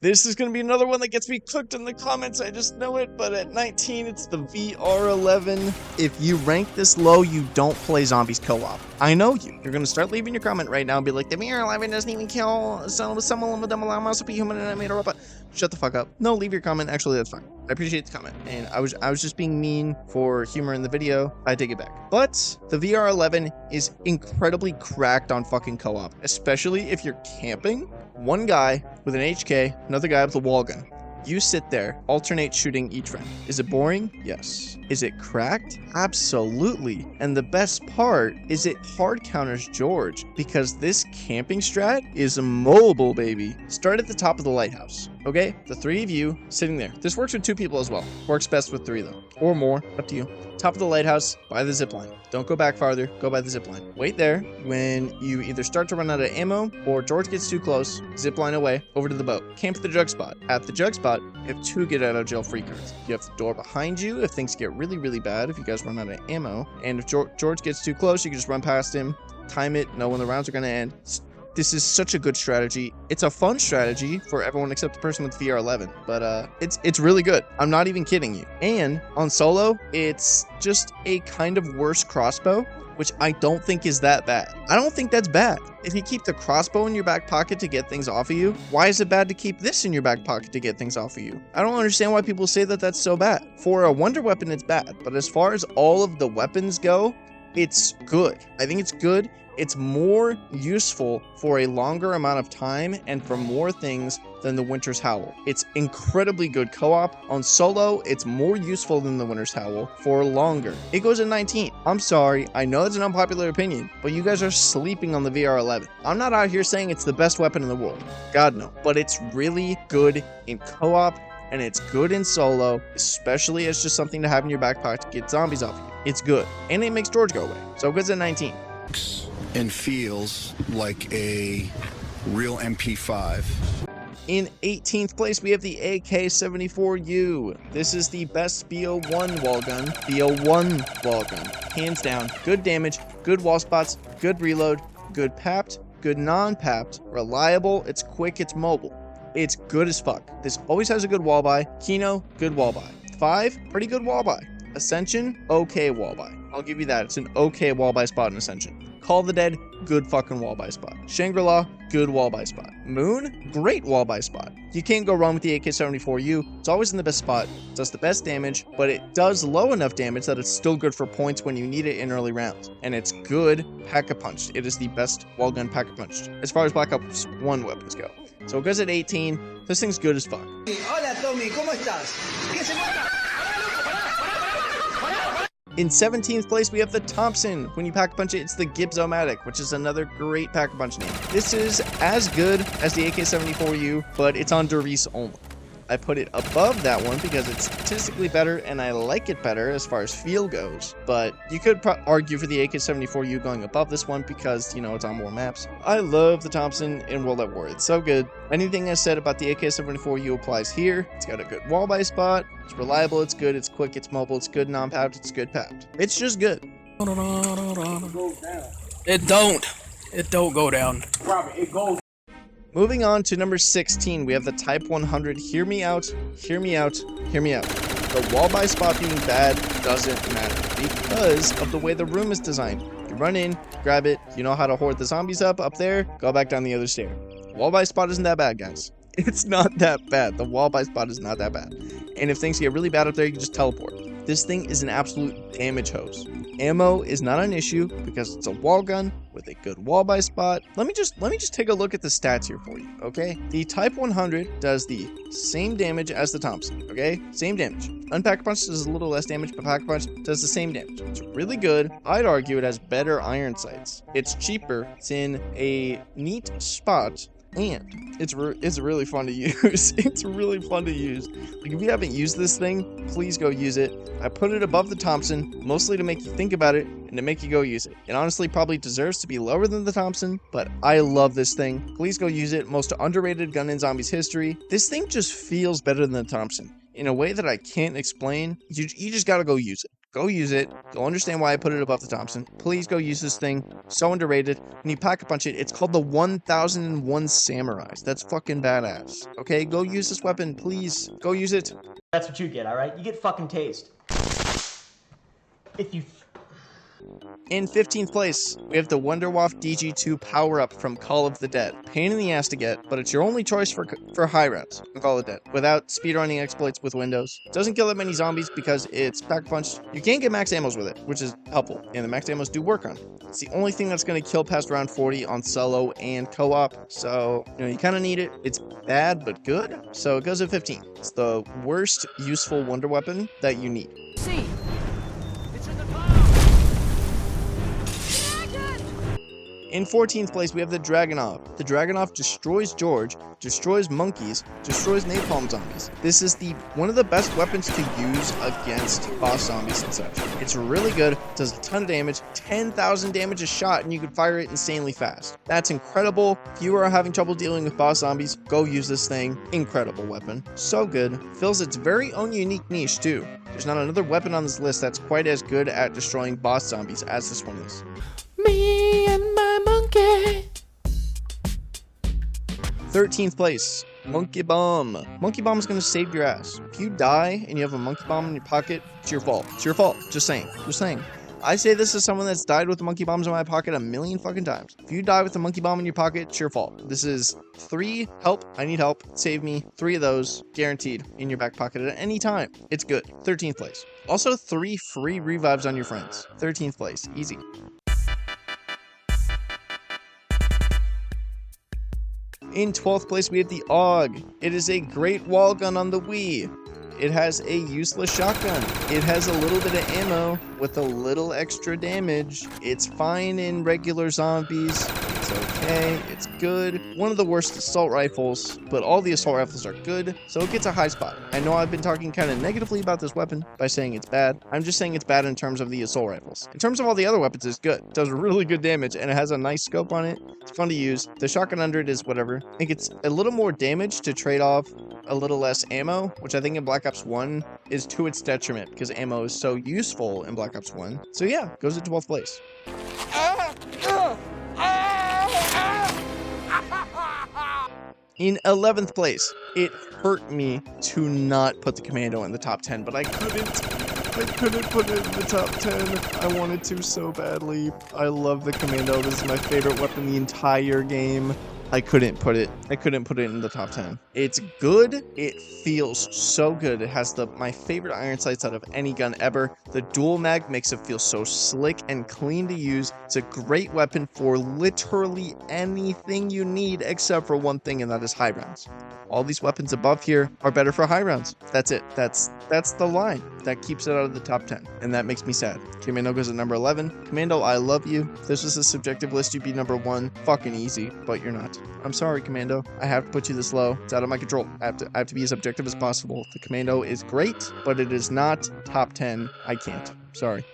This is going to be another one that gets me cooked in the comments. I just know it. But at 19, it's the VR11. If you rank this low, you don't play zombies co-op. I know you. You're going to start leaving your comment right now and be like, the VR11 doesn't even kill someone with them allow us to be human and I made a robot. Shut the fuck up. No, leave your comment. Actually, that's fine. I appreciate the comment. And I was just being mean for humor in the video. I take it back. But the VR11 is incredibly cracked on fucking co-op, especially if you're camping. One guy with an HK, another guy with a wall gun. You sit there, alternate shooting each round. Is it boring? Yes. Is it cracked? Absolutely. And the best part is it hard counters George because this camping strat is mobile, baby. Start at the top of the lighthouse. Okay? The three of you sitting there. This works with 2 people as well. Works best with 3 though. Or more. Up to you. Top of the lighthouse, by the zipline. Don't go back farther. Go by the zipline. Wait there. When you either start to run out of ammo or George gets too close, zipline away over to the boat. Camp at the jug spot. At the jug spot, you have 2 get out of jail free cards. You have the door behind you if things get really, really bad, if you guys run out of ammo. And if George gets too close, you can just run past him, time it, know when the rounds are going to end. This is such a good strategy. It's a fun strategy for everyone except the person with VR11, but it's really good. I'm not even kidding you. And on solo, it's just a kind of worse crossbow, which I don't think is that bad. I don't think that's bad. If you keep the crossbow in your back pocket to get things off of you, why is it bad to keep this in your back pocket to get things off of you? I don't understand why people say that that's so bad. For a wonder weapon, it's bad, but as far as all of the weapons go, it's good. I think it's good. It's more useful for a longer amount of time and for more things than the Winter's Howl. It's incredibly good co-op. On solo, it's more useful than the Winter's Howl for longer. It goes at 19. I'm sorry, I know it's an unpopular opinion, but you guys are sleeping on the VR11. I'm not out here saying it's the best weapon in the world. God no. But it's really good in co-op and it's good in solo, especially as just something to have in your back pocket to get zombies off you. It's good. And it makes George go away. So it goes at 19. And feels like a real MP5. In 18th place, we have the AK-74U. This is the best BO1 wall gun. BO1 wall gun. Hands down. Good damage, good wall spots, good reload, good papped, good non-papped, reliable, it's quick, it's mobile. It's good as fuck. This always has a good wall buy. Kino, good wall buy. 5, pretty good wall buy. Ascension, okay wall buy. I'll give you that. It's an okay wall buy spot in Ascension. Call of the Dead, good fucking wall buy spot. Shangri-La, good wall buy spot. Moon, great wall buy spot. You can't go wrong with the AK-74U. It's always in the best spot. It does the best damage, but it does low enough damage that it's still good for points when you need it in early rounds. And it's good pack-a-punched. It is the best wall gun pack-a-punched as far as Black Ops 1 weapons go. So it goes at 18. This thing's good as fuck. Hola Tommy, ¿cómo estás? In 17th place, we have the Thompson. When you pack-a-punch it, it's the Gibbs-O-Matic, which is another great pack-a-punch name. This is as good as the AK-74U, but it's on Doris only. I put it above that one because it's statistically better and I like it better as far as feel goes. But you could argue for the AK-74U going above this one because, you know, it's on more maps. I love the Thompson in World at War. It's so good. Anything I said about the AK-74U applies here. It's got a good wall buy spot. It's reliable. It's good. It's quick. It's mobile. It's good non-papped. It's good papped. It's just good. It don't go down. Robert, it goes. Moving on to number 16, we have the Type 100. Hear me out, hear me out, hear me out. The wall buy spot being bad doesn't matter because of the way the room is designed. You run in, grab it, you know how to hoard the zombies up there, go back down the other stair. Wall buy spot isn't that bad, guys. It's not that bad. The wall buy spot is not that bad. And if things get really bad up there, you can just teleport. This thing is an absolute damage hose. Ammo is not an issue because it's a wall gun with a good wall buy spot. Let me just take a look at the stats here for you, okay? The Type 100 does the same damage as the Thompson, okay? Same damage. Unpack Punch does a little less damage, but Pack Punch does the same damage. It's really good. I'd argue it has better iron sights. It's cheaper. It's in a neat spot. And it's really fun to use. It's really fun to use. Like, if you haven't used this thing, please go use it. I put it above the Thompson, mostly to make you think about it and to make you go use it. It honestly probably deserves to be lower than the Thompson, but I love this thing. Please go use it. Most underrated gun in zombies history. This thing just feels better than the Thompson in a way that I can't explain. You just gotta go use it. Go use it. You'll understand why I put it above the Thompson. Please go use this thing. So underrated. When you pack a punch it, it's called the 1001 Samurais. That's fucking badass. Okay, go use this weapon, please. Go use it. That's what you get, alright? You get fucking tased. If you... In 15th place, we have the Wonderwaft DG2 power-up from Call of the Dead. Pain in the ass to get, but it's your only choice for high rounds in Call of the Dead, without speedrunning exploits with Windows. Doesn't kill that many zombies because it's pack-a-punch. You can't get max ammos with it, which is helpful, and the max ammos do work on it. It's the only thing that's going to kill past round 40 on solo and co-op, so, you kind of need it. It's bad, but good, so it goes at 15. It's the worst useful wonder weapon that you need. See, it's in the cloud. In 14th place, we have the Dragunov. The Dragunov destroys George, destroys monkeys, destroys napalm zombies. This is one of the best weapons to use against boss zombies and such. It's really good, does a ton of damage, 10,000 damage a shot, and you can fire it insanely fast. That's incredible. If you are having trouble dealing with boss zombies, go use this thing. Incredible weapon. So good. Fills its very own unique niche, too. There's not another weapon on this list that's quite as good at destroying boss zombies as this one is. Me and my monkey. 13th place, Monkey Bomb. Monkey Bomb is going to save your ass. If you die and you have a Monkey Bomb in your pocket, it's your fault. It's your fault. Just saying. Just saying. I say this as someone that's died with the Monkey Bombs in my pocket a million fucking times. If you die with the Monkey Bomb in your pocket, it's your fault. This is 3 help. I need help. Save me. 3 of those guaranteed in your back pocket at any time. It's good. 13th place. Also 3 free revives on your friends. 13th place. Easy. In 12th place, we have the AUG. It is a great wall gun on the Wii. It has a useless shotgun. It has a little bit of ammo with a little extra damage. It's fine in regular zombies. It's okay. It's good. One of the worst assault rifles, but all the assault rifles are good, so it gets a high spot. I know I've been talking kind of negatively about this weapon by saying it's bad. I'm just saying it's bad in terms of the assault rifles. In terms of all the other weapons, it's good. It does really good damage, and it has a nice scope on it. It's fun to use. The shotgun under it is whatever. I think it's a little more damage to trade off a little less ammo, which I think in Black Ops 1 is to its detriment because ammo is so useful in Black Ops 1. So yeah, goes at 12th place. In 11th place, it hurt me to not put the Commando in the top 10, but I couldn't put it in the top 10. I wanted to so badly. I love the Commando. This is my favorite weapon in the entire game. I couldn't put it in the top 10. It's good. It feels so good. It has my favorite iron sights out of any gun ever. The dual mag makes it feel so slick and clean to use. It's a great weapon for literally anything you need except for one thing, and that is high rounds. All these weapons above here are better for high rounds. That's it. That's the line that keeps it out of the top 10, and that makes me sad. Commando goes at number 11. Commando, I love you. If this was a subjective list, you'd be number 1. Fucking easy, but you're not. I'm sorry, Commando. I have to put you this low. It's out of my control. I have to be as objective as possible. The Commando is great, but it is not top 10. I can't. Sorry.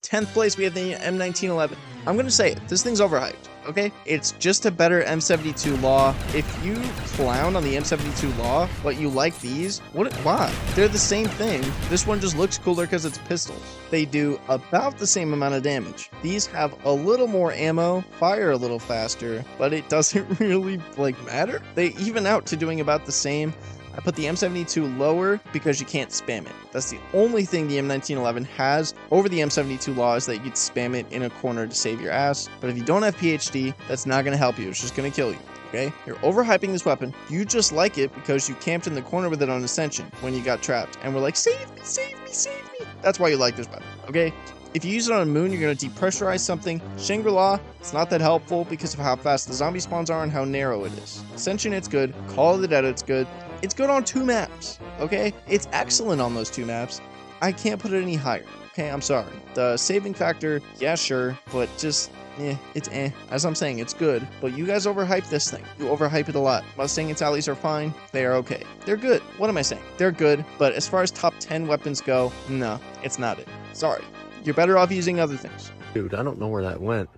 Tenth place, we have the M1911. I'm gonna say it. This thing's overhyped. Okay? It's just a better M72 Law. If you clown on the M72 Law, but you like these, why? They're the same thing. This one just looks cooler because it's pistols. They do about the same amount of damage. These have a little more ammo, fire a little faster, but it doesn't really, matter. They even out to doing about the same. I put the M72 lower because you can't spam it. That's the only thing the M1911 has over the M72 Law is that you can spam it in a corner to save your ass. But if you don't have PhD, that's not going to help you. It's just going to kill you. Okay? You're overhyping this weapon. You just like it because you camped in the corner with it on Ascension when you got trapped. And we're like, save me, save me, save me. That's why you like this weapon. Okay? If you use it on a moon, you're going to depressurize something. Shangri-La, it's not that helpful because of how fast the zombie spawns are and how narrow it is. Ascension, it's good. Call of the Dead, it's good. It's good on 2 maps, okay? It's excellent on those 2 maps. I can't put it any higher, okay? I'm sorry. The saving factor, yeah, sure, but just, it's As I'm saying, it's good, but you guys overhype this thing. You overhype it a lot. Mustang and Sallies are fine. They are okay. They're good. What am I saying? They're good, but as far as top 10 weapons go, no, it's not it. Sorry. You're better off using other things. Dude, I don't know where that went.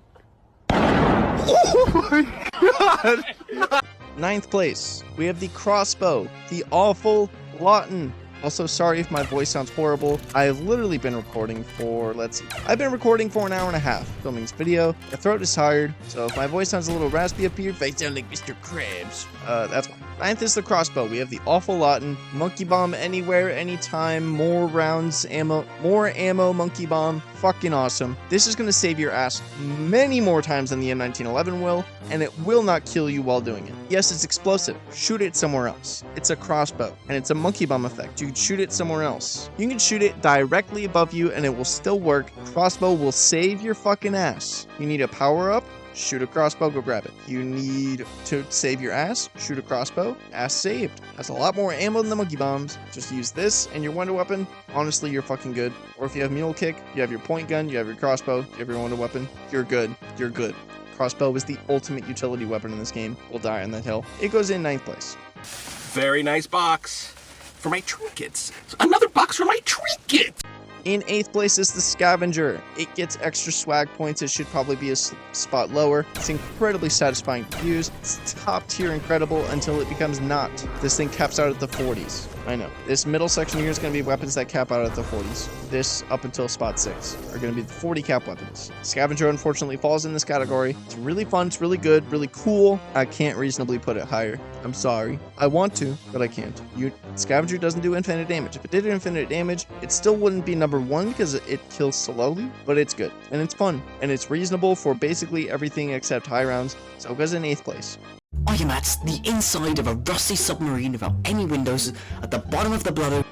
Oh my god! 9th place, we have the crossbow, the awful Lawton. Also, sorry if my voice sounds horrible. I've literally been recording for, I've been recording for an hour and a half, filming this video. My throat is tired, so if my voice sounds a little raspy up here, if I sound like Mr. Krabs, that's why. 9th is the crossbow. We have the awful Lawton, monkey bomb anywhere, anytime, more rounds, ammo, monkey bomb, fucking awesome. This is going to save your ass many more times than the M1911 will, and it will not kill you while doing it. Yes, it's explosive. Shoot it somewhere else. It's a crossbow, and it's a monkey bomb effect. You can shoot it somewhere else. You can shoot it directly above you, and it will still work. Crossbow will save your fucking ass. You need a power up? Shoot a crossbow, go grab it. You need to save your ass, shoot a crossbow, ass saved. Has a lot more ammo than the monkey bombs. Just use this and your wonder weapon. Honestly, you're fucking good. Or if you have mule kick, you have your point gun, you have your crossbow, you have your wonder weapon, you're good. You're good. Crossbow is the ultimate utility weapon in this game. We'll die on that hill. It goes in 9th place. Very nice box for my trinkets. Another box for my trinkets. In 8th place is the Scavenger. It gets extra swag points. It should probably be a spot lower. It's incredibly satisfying to use. It's top tier incredible until it becomes not. This thing caps out at the 40s. I know. This middle section here is going to be weapons that cap out at the 40s. This up until spot 6 are going to be the 40 cap weapons. Scavenger unfortunately falls in this category. It's really fun. It's really good. Really cool. I can't reasonably put it higher. I'm sorry. I want to, but I can't. Scavenger doesn't do infinite damage. If it did infinite damage, it still wouldn't be number 1 because it kills slowly, but it's good. And it's fun. And it's reasonable for basically everything except high rounds. So it goes in 8th place. I am at the inside of a rusty submarine without any windows at the bottom of the bladder.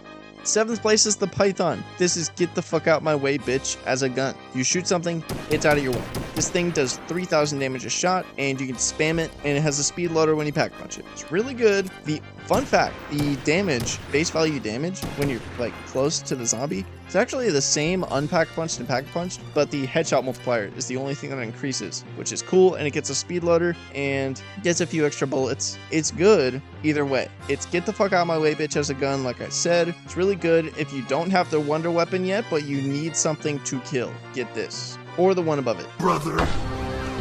7th place is the Python. This is get the fuck out my way, bitch, as a gun. You shoot something, it's out of your way. This thing does 3,000 damage a shot, and you can spam it, and it has a speed loader when you pack punch it. It's really good. The fun fact, the damage, base value damage, when you're like close to the zombie, it's actually the same unpack punched and pack punched, but the headshot multiplier is the only thing that increases, which is cool, and it gets a speed loader and gets a few extra bullets. It's good either way. It's get the fuck out of my way, bitch, as a gun, like I said. It's really good if you don't have the wonder weapon yet, but you need something to kill. Get this. Or the one above it. Brother,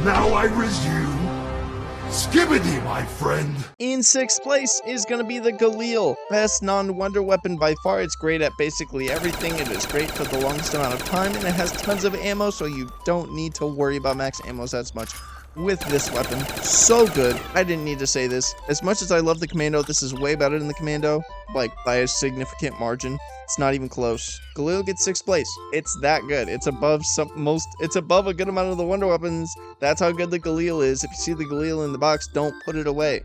now I resume. Skibbity, my friend. In 6th place is going to be the Galil. Best non-wonder weapon by far. It's great at basically everything. It is great for the longest amount of time, and it has tons of ammo, so you don't need to worry about max ammos as much with this weapon. So good. I didn't need to say this. As much as I love the Commando, this is way better than the Commando, like by a significant margin. It's not even close. Galil gets 6th place. It's that good. It's above it's above a good amount of the wonder weapons. That's how good the Galil is. If you see the Galil in the box, don't put it away.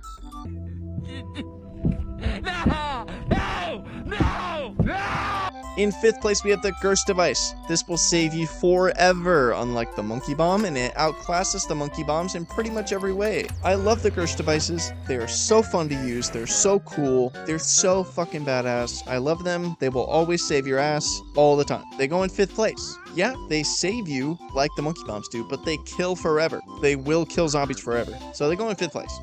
In 5th place, we have the Gerst device. This will save you forever, unlike the monkey bomb, and it outclasses the monkey bombs in pretty much every way. I love the Gerst devices. They are so fun to use. They're so cool. They're so fucking badass. I love them. They will always save your ass all the time. They go in 5th place. Yeah, they save you like the monkey bombs do, but they kill forever. They will kill zombies forever. So they go in 5th place.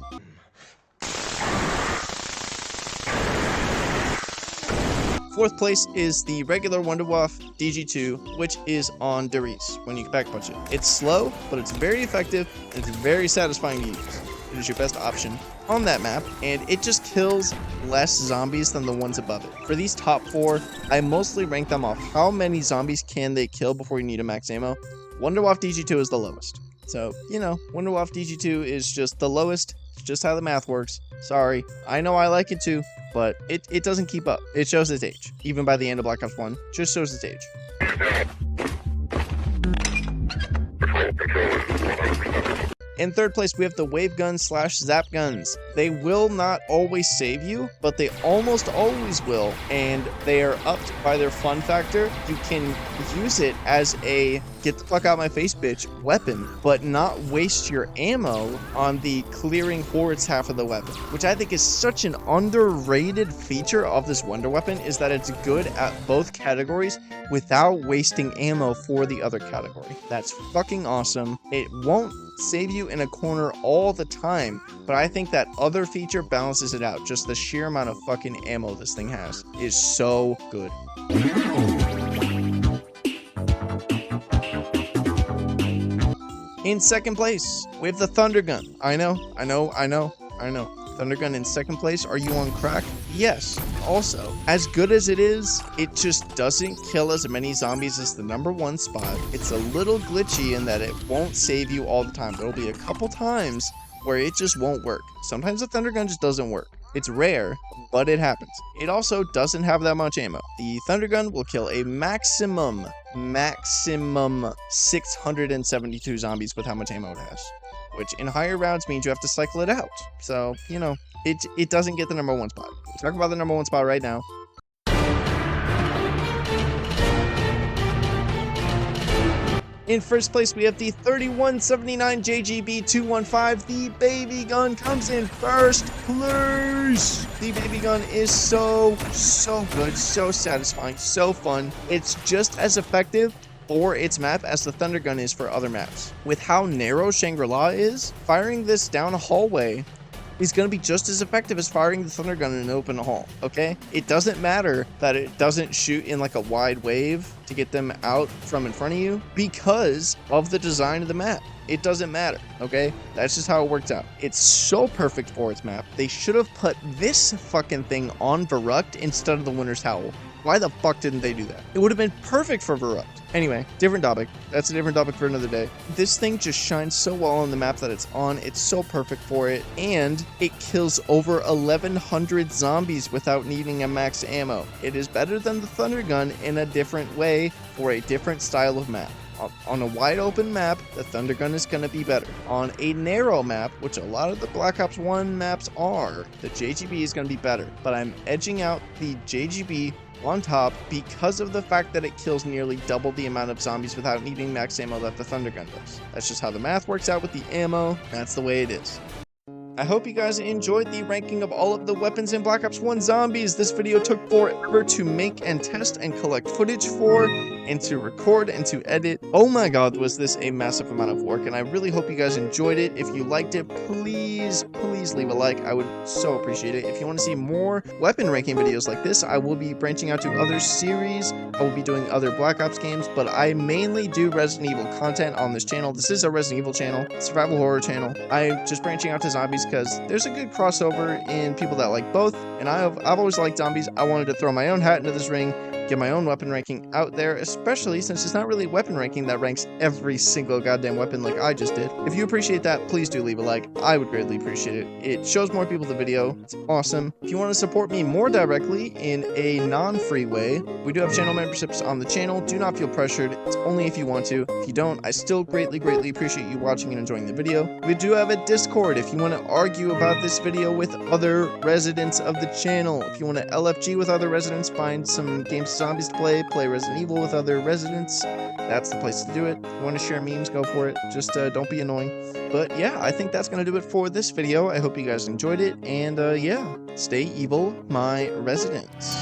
4th place is the regular Wonderwaff DG2, which is on Derice when you back punch it. It's slow, but it's very effective, and it's very satisfying to use. It is your best option on that map, and it just kills less zombies than the ones above it. For these top 4, I mostly rank them off how many zombies can they kill before you need a max ammo. Wonderwaff DG2 is the lowest. So, you know, Wonderwaff DG2 is just the lowest. It's just how the math works. Sorry. I know I like it too, but it doesn't keep up. It shows its age. Even by the end of Black Ops 1, just shows its age. In 3rd place, we have the wave guns / zap guns. They will not always save you, but they almost always will, and they are upped by their fun factor. You can use it as a get the fuck out of my face, bitch weapon, but not waste your ammo on the clearing hordes half of the weapon, which I think is such an underrated feature of this wonder weapon, is that it's good at both categories without wasting ammo for the other category. That's fucking awesome. It won't save you in a corner all the time, but I think that other feature balances it out. Just the sheer amount of fucking ammo this thing has is so good. In 2nd place, we have the Thunder Gun. I know. Thundergun in second place. Are you on crack? Yes. Also, as good as it is, it just doesn't kill as many zombies as the #1 spot. It's a little glitchy in that it won't save you all the time. There'll be a couple times where it just won't work. Sometimes the Thundergun just doesn't work. It's rare, but it happens. It also doesn't have that much ammo. The Thundergun will kill a maximum 672 zombies with how much ammo it has, which in higher rounds means you have to cycle it out. So, you know, it doesn't get the #1 spot. We'll talk about the #1 spot right now. In first place, we have the 3179 JGB 215. The baby gun comes in first place. The baby gun is so good, so satisfying, so fun. It's just as effective for its map as the Thundergun is for other maps. With how narrow Shangri-La is, firing this down a hallway is going to be just as effective as firing the Thundergun in an open hall, okay? It doesn't matter that it doesn't shoot in like a wide wave to get them out from in front of you because of the design of the map. It doesn't matter, okay? That's just how it works out. It's so perfect for its map. They should have put this fucking thing on Verrucht instead of the Winter's Howl. Why the fuck didn't they do that? It would have been perfect for Verrucht. Anyway, different topic. That's a different topic for another day. This thing just shines so well on the map that it's on. It's so perfect for it. And it kills over 1,100 zombies without needing a max ammo. It is better than the Thundergun in a different way for a different style of map. On a wide open map, the Thundergun is going to be better. On a narrow map, which a lot of the Black Ops 1 maps are, the JGB is going to be better. But I'm edging out the JGB on top because of the fact that it kills nearly double the amount of zombies without needing max ammo that the Thundergun does. That's just how the math works out with the ammo. That's the way it is. I hope you guys enjoyed the ranking of all of the weapons in Black Ops 1 Zombies. This video took forever to make and test and collect footage for, and to record and to edit. Oh my god, was this a massive amount of work, and I really hope you guys enjoyed it. If you liked it, please leave a like. I would so appreciate it. If you want to see more weapon ranking videos like this, I will be branching out to other series. I will be doing other Black Ops games, but I mainly do Resident Evil content on this channel. This is a Resident Evil channel, survival horror channel. I'm just branching out to zombies because there's a good crossover in people that like both, and I've always liked zombies. I wanted to throw my own hat into this ring, get my own weapon ranking out there, especially since it's not really weapon ranking that ranks every single goddamn weapon like I just did. If you appreciate that, please do leave a like. I would greatly appreciate it. It shows more people the video. It's awesome. If you want to support me more directly in a non-free way, we do have channel memberships on the channel. Do not feel pressured. It's only if you want to. If you don't, I still greatly appreciate you watching and enjoying the video. We do have a Discord if you want to argue about this video with other residents of the channel. If you want to LFG with other residents, find some games of zombies to play Resident Evil with other residents, that's the place to do it. If you want to share memes, go for it. Just don't be annoying. But yeah, I think that's going to do it for this video. I hope you guys enjoyed it, and yeah, stay evil, my residents.